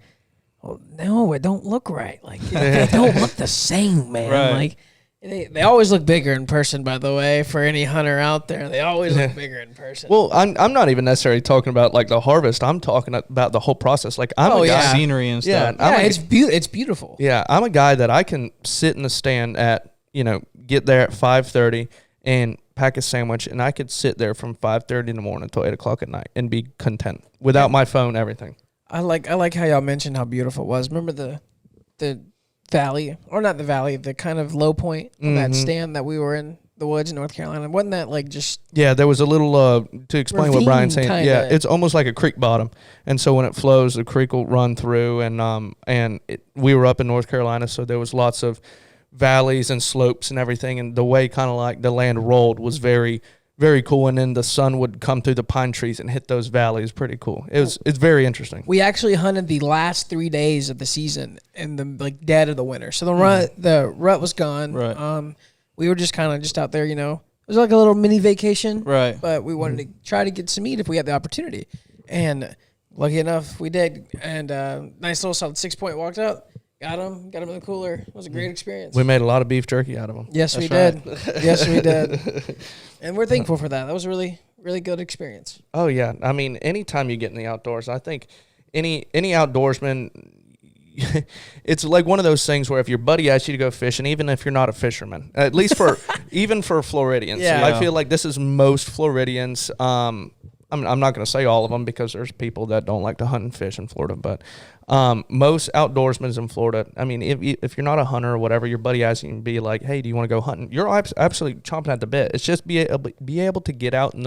well, no, it don't look right. Like, they don't look the same, man. Right. Like, they always look bigger in person, by the way, for any hunter out there. They always look bigger in person. Well, I'm not even necessarily talking about like the harvest. I'm talking about the whole process. Like, I'm a guy. yeah. Scenery and stuff. Yeah, it's beautiful. Yeah, I'm a guy that I can sit in the stand at, get there at 5:30 and pack a sandwich, and I could sit there from 5:30 in the morning until 8 o'clock at night and be content without my phone, everything. I like how y'all mentioned how beautiful it was. Remember the valley, or not the valley, the kind of low point of that stand that we were in the woods in North Carolina? Wasn't that like just... Yeah, there was a little, to explain what Brian's saying, kinda. yeah, it's almost like a creek bottom. And so when it flows, the creek will run through, and we were up in North Carolina, so there was lots of valleys and slopes and everything, and the way kind of like the land rolled was very, very cool. And then the sun would come through the pine trees and hit those valleys. Pretty cool. It's very interesting. We actually hunted the last 3 days of the season in the dead of the winter. So the rut was gone. Right. We were just kind of just out there, It was like a little mini vacation. Right. But we wanted to try to get some meat if we had the opportunity. And lucky enough, we did. And nice little solid 6-point walked out. Got him in the cooler. It was a great experience. We made a lot of beef jerky out of them. Yes, we did. Yes, we did. And we're thankful for that. That was a really, really good experience. Oh yeah, I mean, anytime you get in the outdoors, I think any outdoorsman, it's like one of those things where if your buddy asks you to go fishing, even if you're not a fisherman, at least for even for Floridians, Yeah. I feel like this is most Floridians. I'm not going to say all of them because there's people that don't like to hunt and fish in Florida, but most outdoorsmen in Florida, I mean, if you're not a hunter or whatever, your buddy asks you to be like, hey, do you want to go hunting? You're absolutely chomping at the bit. It's just be able to get out in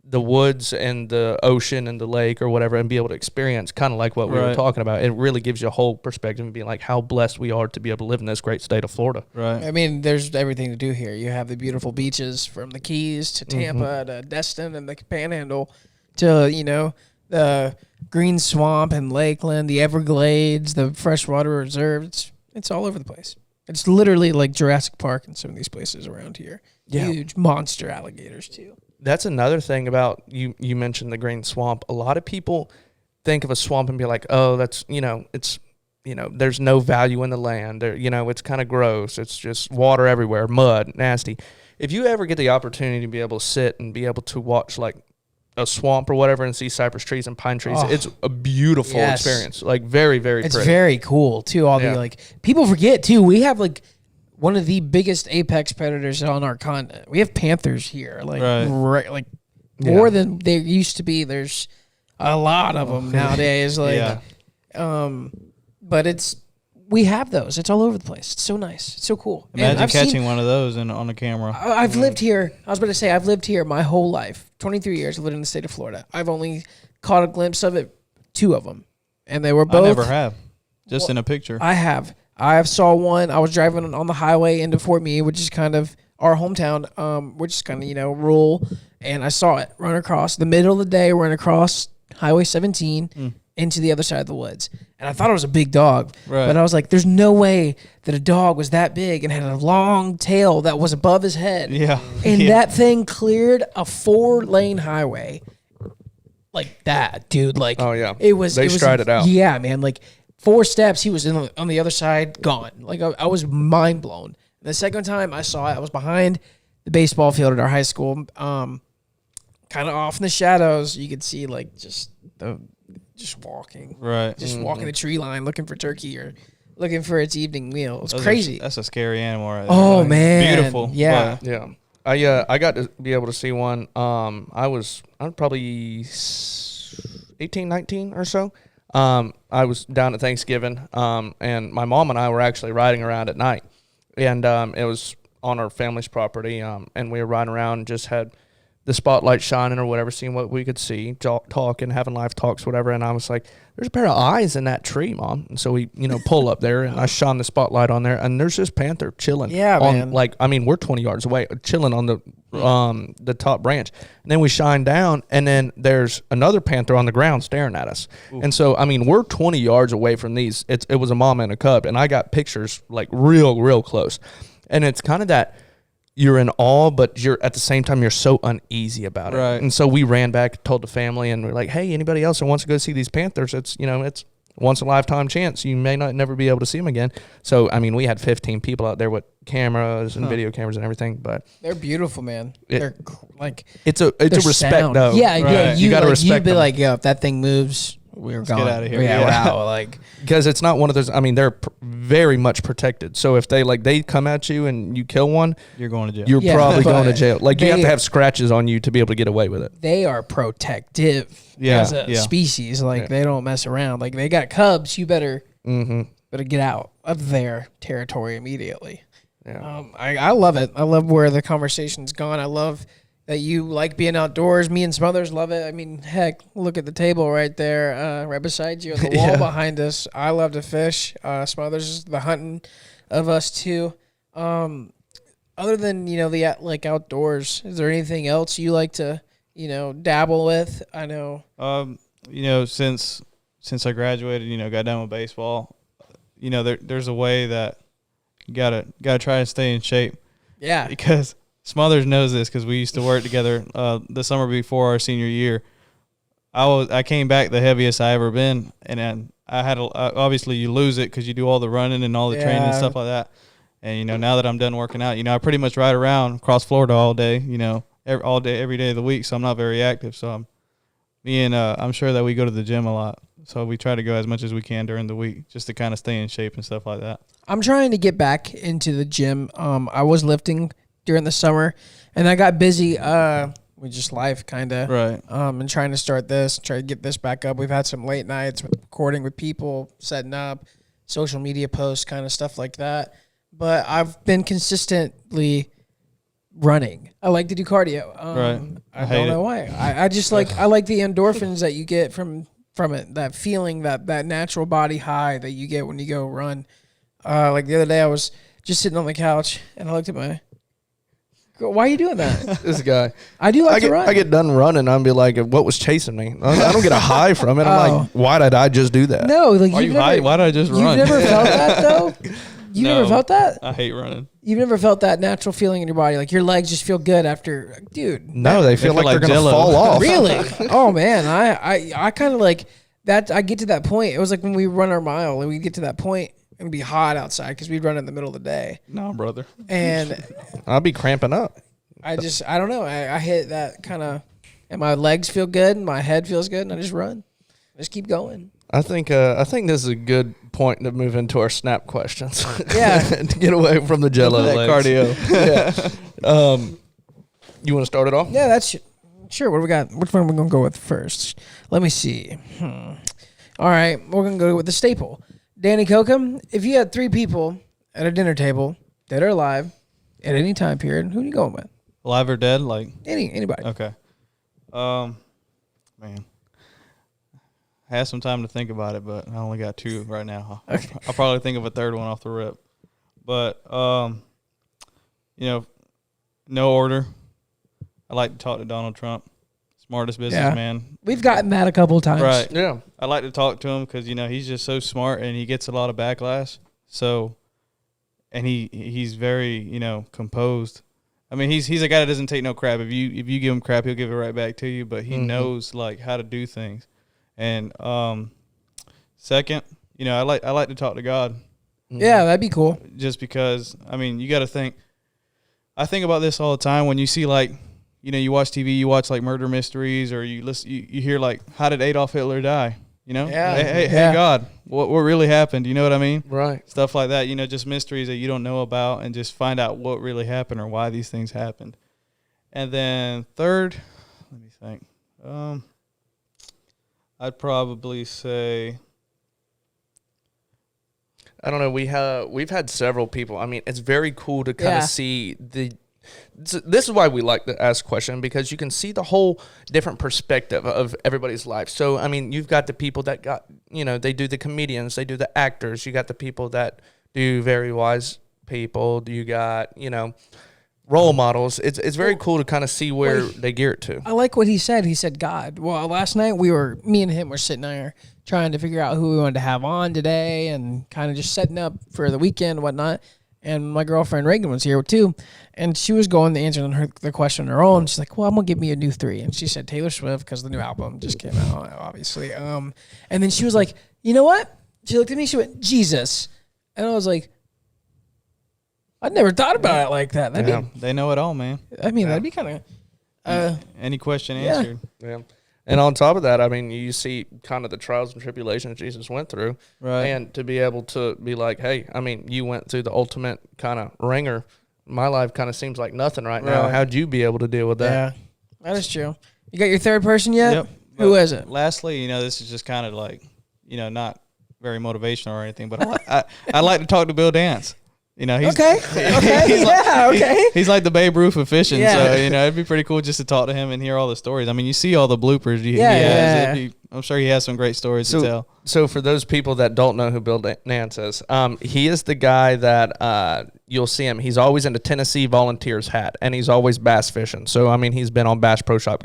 the woods and the ocean and the lake or whatever and be able to experience kind of like what we were Right. talking about. It really gives you a whole perspective and being like how blessed we are to be able to live in this great state of Florida. Right. I mean, there's everything to do here. You have the beautiful beaches from the Keys to Tampa to Destin and the Panhandle to, the green swamp and Lakeland, the Everglades, the freshwater reserves. It's all over the place. It's literally like Jurassic Park in some of these places around here. Yeah. Huge monster alligators, too. That's another thing about you mentioned the green swamp. A lot of people think of a swamp and be like, oh, that's, it's, there's no value in the land. It's kind of gross. It's just water everywhere, mud, nasty. If you ever get the opportunity to be able to sit and be able to watch like a swamp or whatever and see cypress trees and pine trees, it's a beautiful experience. Like very, very It's pretty. very cool, too. All Yeah. the, people forget, too. We have, one of the biggest apex predators on our continent. We have panthers here, like more than there used to be. There's a lot of them nowadays. Like, but we have those. It's all over the place. It's so nice. It's so cool. Imagine catching one of those on a camera. I've lived here. I was about to say, I've lived here my whole life. 23 years. I've lived in the state of Florida. I've only caught a glimpse of it, 2 of them. And they were both. I never have. Just in a picture. I have. I saw one. I was driving on the highway into Fort Meade, which is kind of our hometown, which is kind of, rural. And I saw it run across the middle of the day, run across Highway 17 into the other side of the woods. And I thought it was a big dog. Right. But I was like, there's no way that a dog was that big and had a long tail that was above his head. Yeah. And that thing cleared a 4-lane highway like that, dude. Like, oh, yeah. They stride it out. Yeah, man. Like, 4 steps, he was on the other side, gone. Like, I was mind blown. And the second time I saw it, I was behind the baseball field at our high school, kind of off in the shadows. You could see like just walking, right? Just walking the tree line, looking for turkey or looking for its evening meal. It's crazy. That's a scary animal, right? Oh man, beautiful. Yeah, yeah. I got to be able to see one. I'm probably 18, 19 or so. I was down at Thanksgiving, and my mom and I were actually riding around at night, and it was on our family's property, and we were riding around and just had the spotlight shining or whatever, seeing what we could see, talking, having live talks, whatever. And I was like, there's a pair of eyes in that tree, Mom. And so we, pull up there, and I shone the spotlight on there, and there's this panther chilling. Yeah, man. We're 20 yards away, chilling on the top branch. And then we shine down, and then there's another panther on the ground staring at us. Ooh. And so, we're 20 yards away from these. It was a mama and a cub, and I got pictures like real close. And it's kind of that you're in awe, but you're at the same time you're so uneasy about it. Right. And so we ran back, told the family, and we're like, hey, anybody else that wants to go see these panthers? It's it's once in a lifetime chance. You may never be able to see them again. So we had 15 people out there with cameras and video cameers and everything. But they're beautiful, man. They're like it's a respect sound. though. Yeah, right. yeah. You got to respect. You'd be them. like, yo, if that thing moves, we're gone. Get out of here. Yeah. Wow. Like, because it's not one of those. They're very much protected. So if they come at you and you kill one, you're going to jail. You're probably going to jail. Like, you have to have scratches on you to be able to get away with it. They are protective as a species. Like, they don't mess around. Like, they got cubs. You better get out of their territory immediately. Yeah. I love it. I love where the conversation's gone. I love that you like being outdoors. Me and some others love it. Heck, look at the table right there, right beside you, on the wall behind us. I love to fish. Some others, the hunting of us too. Other than the outdoors, is there anything else you like to dabble with? I know. Since I graduated, got done with baseball, there's a way that you gotta try to stay in shape. Yeah, because Smothers knows this because we used to work together the summer before our senior year. I came back the heaviest I ever been, and then I had obviously you lose it because you do all the running and all the training and stuff like that. And now that I'm done working out, I pretty much ride around across Florida all day, every day of the week. So I'm not very active. So I'm sure that we go to the gym a lot. So we try to go as much as we can during the week just to kind of stay in shape and stuff like that. I'm trying to get back into the gym. I was lifting during the summer, and I got busy with just life, kind of. Right. And trying to try to get this back up. We've had some late nights with recording with people, setting up, social media posts, kind of stuff like that. But I've been consistently running. I like to do cardio. Right. I don't know why. I just I like the endorphins that you get from it, that feeling, that natural body high that you get when you go run. Like the other day, I was just sitting on the couch, and I looked at my... Why are you doing that? This guy. I do like to run. I get done running, I'll be like, what was chasing me? I don't get a high from it. I'm like, why did I just do that? No. Like, why did I just run? You've never felt that, though? Never felt that? I hate running. You've never felt that natural feeling in your body? Like, your legs just feel good after... Dude. No, they feel like they're going to fall off. Really? Oh, man. I kind of like... that. I get to that point. It was like when we run our mile, and we get to that point... It'd be hot outside because we'd run in the middle of the day. No, brother. And I'll be cramping up. I don't know. I hit that kind of, and my legs feel good, and my head feels good, and I just run. I just keep going. I think this is a good point to move into our snap questions. Yeah. To get away from the Jello that legs. cardio. Yeah. You want to start it off? Yeah, that's sure. What do we got? Which one are we gonna go with first? Let me see. All right, we're gonna go with the staple. Danny Coca. If you had 3 people at a dinner table, dead or alive, at any time period, who are you going with? Alive or dead? Like Anybody. okay. Man, I had some time to think about it, but I only got 2 right now. I'll probably think of a third one off the rip. But no order. I like to talk to Donald Trump, smartest businessman. We've gotten that a couple times. Right. Yeah. I like to talk to him because he's just so smart and he gets a lot of backlash. So, and he's very composed. I mean, he's a guy that doesn't take no crap. If you give him crap, he'll give it right back to you. But he knows like how to do things. And second, I like to talk to God. Yeah, that'd be cool. Just because you got to think. I think about this all the time when you see like. You watch TV, you watch like murder mysteries, or you listen, you hear like, how did Adolf Hitler die? Yeah. Hey, God, what really happened? You know what I mean? Right. Stuff like that. Just mysteries that you don't know about, and just find out what really happened or why these things happened. And then third, let me think. I'd probably say. I don't know. We've had several people. I mean, it's very cool to kind of see the. This is why we like to ask questions, because you can see the whole different perspective of everybody's life. So, you've got the people that got, they do the comedians, they do the actors. You got the people that do very wise people. You got, role models. It's very cool to kind of see where they gear it to. I like what he said. He said God. Well, last night me and him were sitting there trying to figure out who we wanted to have on today and kind of just setting up for the weekend and whatnot. And my girlfriend Reagan was here too, and she was going to answer the question on her own. She's like, "Well, I'm gonna give me a new 3," and she said Taylor Swift because the new album just came out, obviously. And then she was like, "You know what?" She looked at me. She went, "Jesus," and I was like, "I'd never thought about it like that." They know it all, man. That'd be kind of any question answered. Yeah. And on top of that, you see kind of the trials and tribulations Jesus went through. Right. And to be able to be like, hey, you went through the ultimate kind of ringer. My life kind of seems like nothing right now. How'd you be able to deal with that? Yeah, that is true. You got your third person yet? Yep. Who is it? Lastly, this is just kind of like, not very motivational or anything, but I like to talk to Bill Dance. He's okay. He's like the Babe Ruth of fishing. Yeah. So, it'd be pretty cool just to talk to him and hear all the stories. You see all the bloopers he has. I'm sure he has some great stories to tell. So for those people that don't know who Bill Nance is, he is the guy that you'll see him. He's always in a Tennessee Volunteers hat, and he's always bass fishing. So he's been on Bass Pro Shop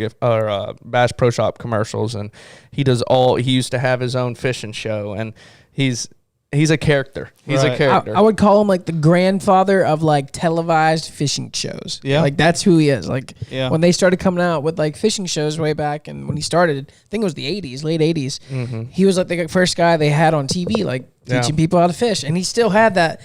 Bass Pro Shop commercials, and he used to have his own fishing show, and he's a character. He's a character. I would call him like the grandfather of like televised fishing shows. Yeah. Like that's who he is. Like when they started coming out with like fishing shows way back, and when he started, I think it was the 80s, late 80s, he was like the first guy they had on TV, like teaching people how to fish. And he still had that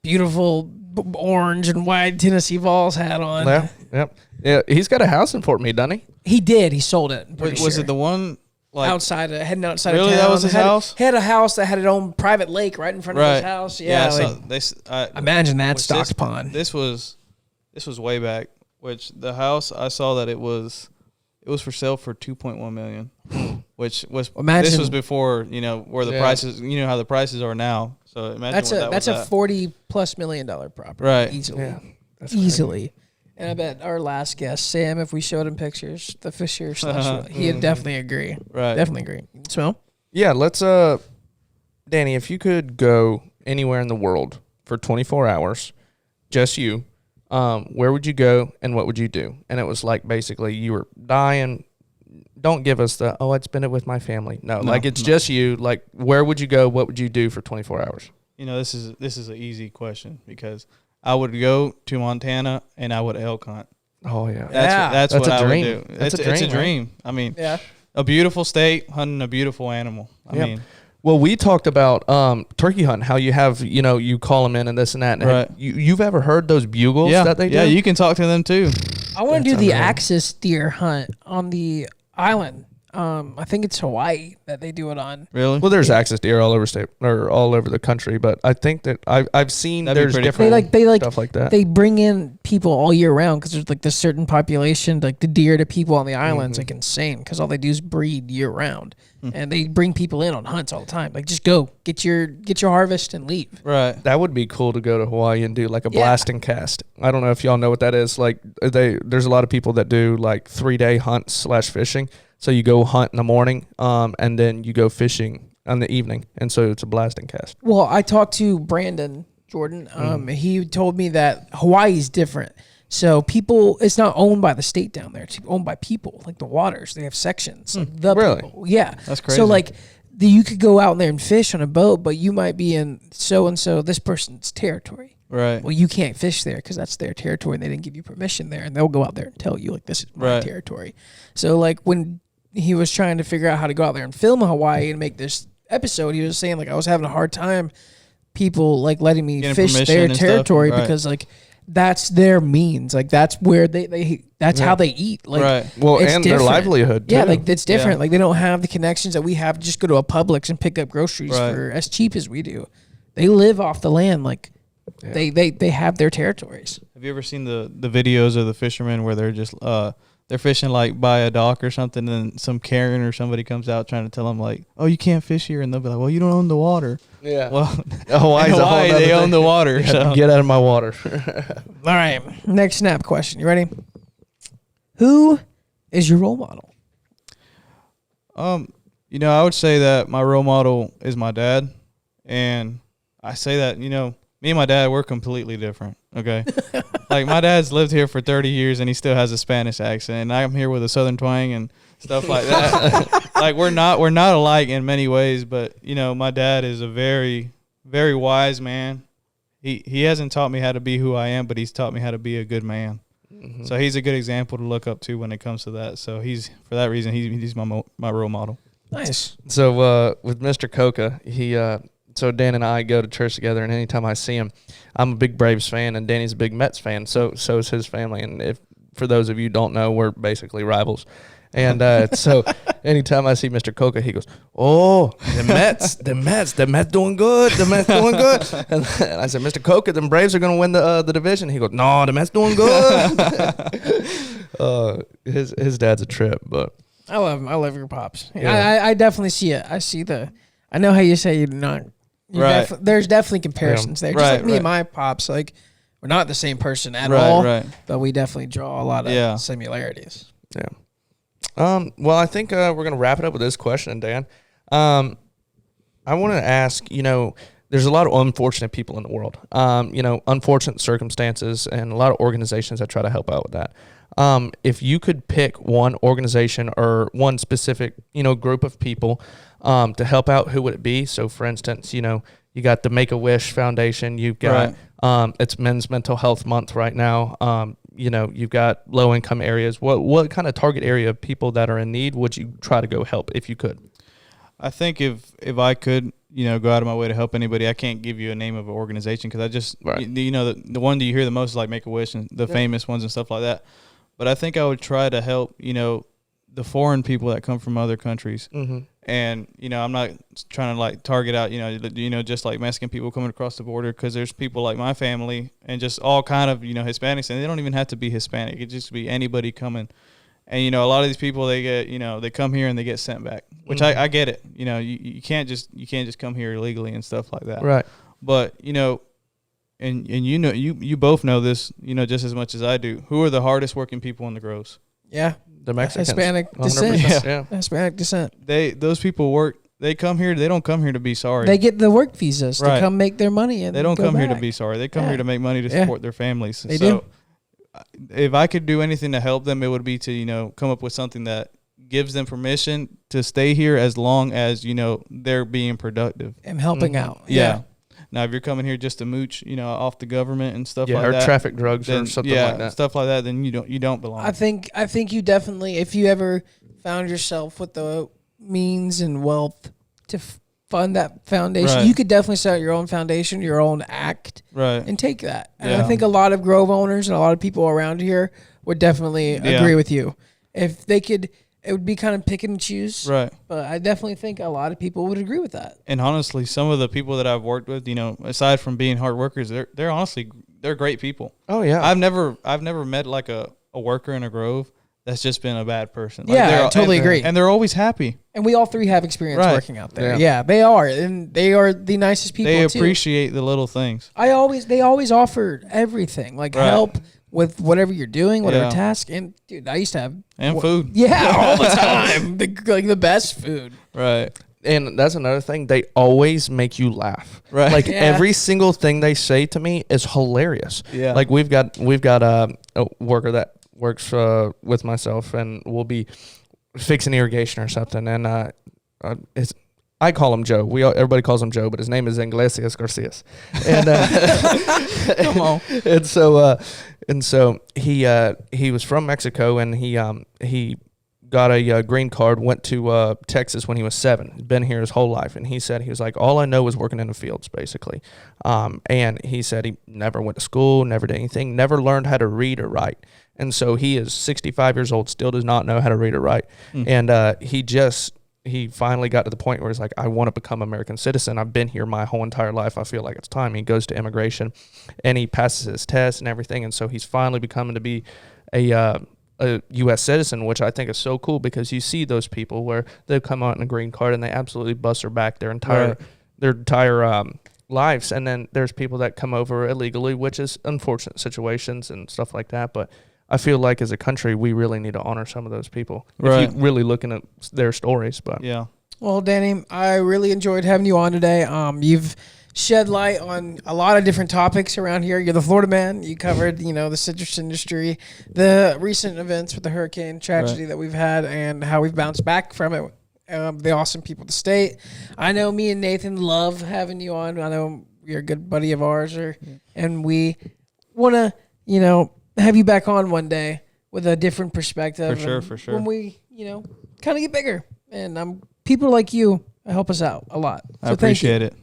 beautiful orange and white Tennessee Vols hat on. Yeah. Yep. Yeah. He's got a house in Fort Meade, doesn't he? He did. He sold it. Was it the one? Like, heading outside really, of town. that was his house? He had a house that had its own private lake right in front of his house. Yeah, imagine that stocked pond. This was way back. Which the house I saw that it was for sale for $2.1 million, which was this was before where the prices how the prices are now. So imagine that's a $40+ million property, right? Easily, yeah, easily. And I bet our last guest, Sam, if we showed him pictures, the fisher / he'd definitely agree. Right. Definitely agree. Smell? Yeah, let's Danny, if you could go anywhere in the world for 24 hours, just you, where would you go and what would you do? And it was like basically you were dying. Don't give us I'd spend it with my family. No, it's just you. Like, where would you go? What would you do for 24 hours? This is an easy question because I would go to Montana and I would elk hunt. Oh yeah, that's what I would do. It's a dream. Right? A beautiful state hunting a beautiful animal. I mean, well, we talked about turkey hunting. How you have you call them in and this and that. And right. You've ever heard those bugles that they do? Yeah, you can talk to them too. I want to do the axis deer hunt on the island. I think it's Hawaii that they do it on. Really? Well, there's access deer all over state or all over the country, but I think that I've seen That'd be there's pretty different They like stuff like that. They bring in people all year round because there's like this certain population, like the deer to people on the islands, like insane because all they do is breed year round, and they bring people in on hunts all the time. Like just go get your harvest and leave. Right. That would be cool to go to Hawaii and do like a blasting cast. I don't know if y'all know what that is. Like there's a lot of people that do like 3-day hunts / fishing. So you go hunt in the morning, and then you go fishing in the evening, and so it's a blasting cast. Well, I talked to Brandon Jordan. He told me that Hawaii's different. So people, it's not owned by the state down there. It's owned by people, like the waters. They have sections. Like the Really? people. Yeah. That's crazy. So like you could go out there and fish on a boat, but you might be in so-and-so, this person's territory. Right. Well, you can't fish there because that's their territory and they didn't give you permission there. And they'll go out there and tell you, like, this is my territory. So like when he was trying to figure out how to go out there and film Hawaii and make this episode, he was saying like I was having a hard time people like letting me Getting fish permission their and territory stuff. Right. because like that's their means, like that's where that's how they eat, like Right. Well, it's and different. their livelihood too. Yeah, like it's different. Yeah. Like they don't have the connections that we have. Just go to a Publix and pick up groceries for as cheap as we do. They live off the land, like they have their territories. Have you ever seen the videos of the fishermen where they're just they're fishing like by a dock or something, and then some Karen or somebody comes out trying to tell them like, "Oh, you can't fish here," and they'll be like, "Well, you don't own the water." Yeah. Well, Hawaii's in a whole Hawaii nother they thing. own the water. So. Get out of my water. All right, next snap question. You ready? Who is your role model? You know, I would say that my role model is my dad, and I say that, you know, me and my dad, we're completely different. Okay. Like my dad's lived here for 30 years and he still has a Spanish accent, and I'm here with a Southern twang and stuff like that. Like we're not alike in many ways, but you know, my dad is a very, very wise man. He hasn't taught me how to be who I am, but he's taught me how to be a good man. Mm-hmm. So he's a good example to look up to when it comes to that. So for that reason, he's my role model. Nice. So with Mr. Coca, so Dan and I go to church together, and anytime I see him, I'm a big Braves fan, and Danny's a big Mets fan. So is his family. And if for those of you who don't know, we're basically rivals. And so anytime I see Mr. Coca, he goes, "Oh, the Mets doing good. The Mets doing good." And I said, "Mr. Coca, the Braves are going to win the division." He goes, "No, the Mets doing good." His dad's a trip, but I love him. I love your pops. Yeah. I definitely see it. I know how you say you're not. Right. There's definitely comparisons there. Just Right, like me right. and my pops, like we're not the same person at all. Right. But we definitely draw a lot of similarities. yeah. Well, I think we're going to wrap it up with this question, Dan. I want to ask, you know, there's a lot of unfortunate people in the world, you know, unfortunate circumstances, and a lot of organizations that try to help out with that. If you could pick one organization or one specific, you know, group of people to help out, who would it be? So, for instance, you know, you got the Make-A-Wish Foundation. You've got it's Men's Mental Health Month right now. You know, you've got low-income areas. What kind of target area of people that are in need would you try to go help if you could? I think if I could, you know, go out of my way to help anybody, I can't give you a name of an organization because I just, you know, the one that you hear the most is like Make-A-Wish and the famous ones and stuff like that. But I think I would try to help, you know, the foreign people that come from other countries. Mm-hmm. And, you know, I'm not trying to like target out, you know, just like Mexican people coming across the border, because there's people like my family and just all kind of, you know, Hispanics, and they don't even have to be Hispanic. It could just be anybody coming. And, you know, a lot of these people, they get, you know, they come here and they get sent back, which I get it. You know, you can't just come here illegally and stuff like that. Right. But, you know, and you know, you both know this, you know, just as much as I do. Who are the hardest working people in the groves? Yeah. The Mexicans. Hispanic 100%. descent. Yeah. Hispanic descent. Those people work. They come here. They don't come here to be sorry. They get the work visas to Right. come make their money, and They don't go come here to back. be sorry. They come here to make money to support their families. They so do. if I could do anything to help them, it would be to, you know, come up with something that gives them permission to stay here as long as, you know, they're being productive and helping out. Yeah. Now, if you're coming here just to mooch, you know, off the government and stuff like or that, traffic drugs then, or something like that. stuff like that, then you don't belong. I think you definitely, if you ever found yourself with the means and wealth to fund that foundation, Right. you could definitely start your own foundation, your own act, Right. and take that. And Yeah. I think a lot of Grove owners and a lot of people around here would definitely agree with you. If they could, it would be kind of pick and choose. Right. But I definitely think a lot of people would agree with that. And honestly, some of the people that I've worked with, aside from being hard workers, they're honestly great people. Oh yeah. I've never met like a worker in a grove that's just been a bad person. Like, Yeah, I totally agree. And they're always happy. And we all three have experience Right. working out there. Yeah. Yeah, they are, and they are the nicest people. They too. appreciate the little things. They always offer everything, like Right. help with whatever you're doing, whatever Yeah. task. And dude, I used to have Food. Yeah, all the time. the best food. Right. And that's another thing. They always make you laugh. Right. Like Yeah. every single thing they say to me is hilarious. Yeah. Like we've got a worker that works with myself, and we'll be fixing irrigation or something. And I call him Joe. Everybody calls him Joe, but his name is Iglesias Garcias. And Come on. and so he was from Mexico, and he got a green card, went to Texas when he was 7, been here his whole life. And he said, he was like, all I know is working in the fields, basically. And he said he never went to school, never did anything, never learned how to read or write. And so he is 65 years old, still does not know how to read or write. And he finally got to the point where he's like, I want to become an American citizen. I've been here my whole entire life. I feel like it's time. He goes to immigration, and he passes his test and everything. And so he's finally becoming to be a U.S. citizen, which I think is so cool, because you see those people where they come out in a green card and they absolutely bust their back their entire lives. And then there's people that come over illegally, which is unfortunate situations and stuff like that. But I feel like as a country, we really need to honor some of those people. Right. If you really looking at their stories. But Yeah. Well, Danny, I really enjoyed having you on today. You've shed light on a lot of different topics around here. You're the Florida man. You covered, the citrus industry, the recent events with the hurricane tragedy that we've had, and how we've bounced back from it. The awesome people of the state. I know me and Nathan love having you on. I know you're a good buddy of ours, and we want to, have you back on one day with a different perspective. For sure. When we, kind of get bigger. And people like you help us out a lot. So I appreciate it.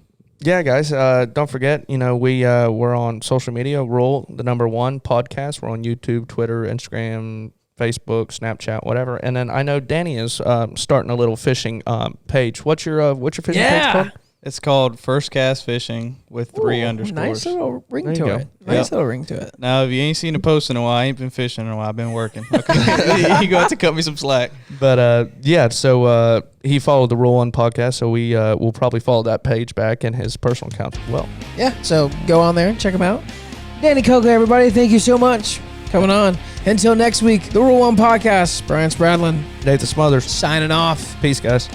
yeah, guys, don't forget, we're on social media, Roll the number 1 podcast. We're on YouTube, Twitter, Instagram, Facebook, Snapchat, whatever. And then I know Danny is starting a little fishing page. What's your fishing page called? It's called First Cast Fishing with 3 Ooh, underscores. Nice little ring There to you go. it. Nice little ring to it. Now, if you ain't seen a post in a while, I ain't been fishing in a while. I've been working. Okay. You going to have to cut me some slack. But so he followed the Roll On podcast, so we will probably follow that page back in his personal account as well. Yeah, so go on there and check them out. Danny Coca, everybody, thank you so much for coming on. Until next week, the Rule One Podcast, Brian Spradlin Nathan Smothers. signing off. Peace, guys.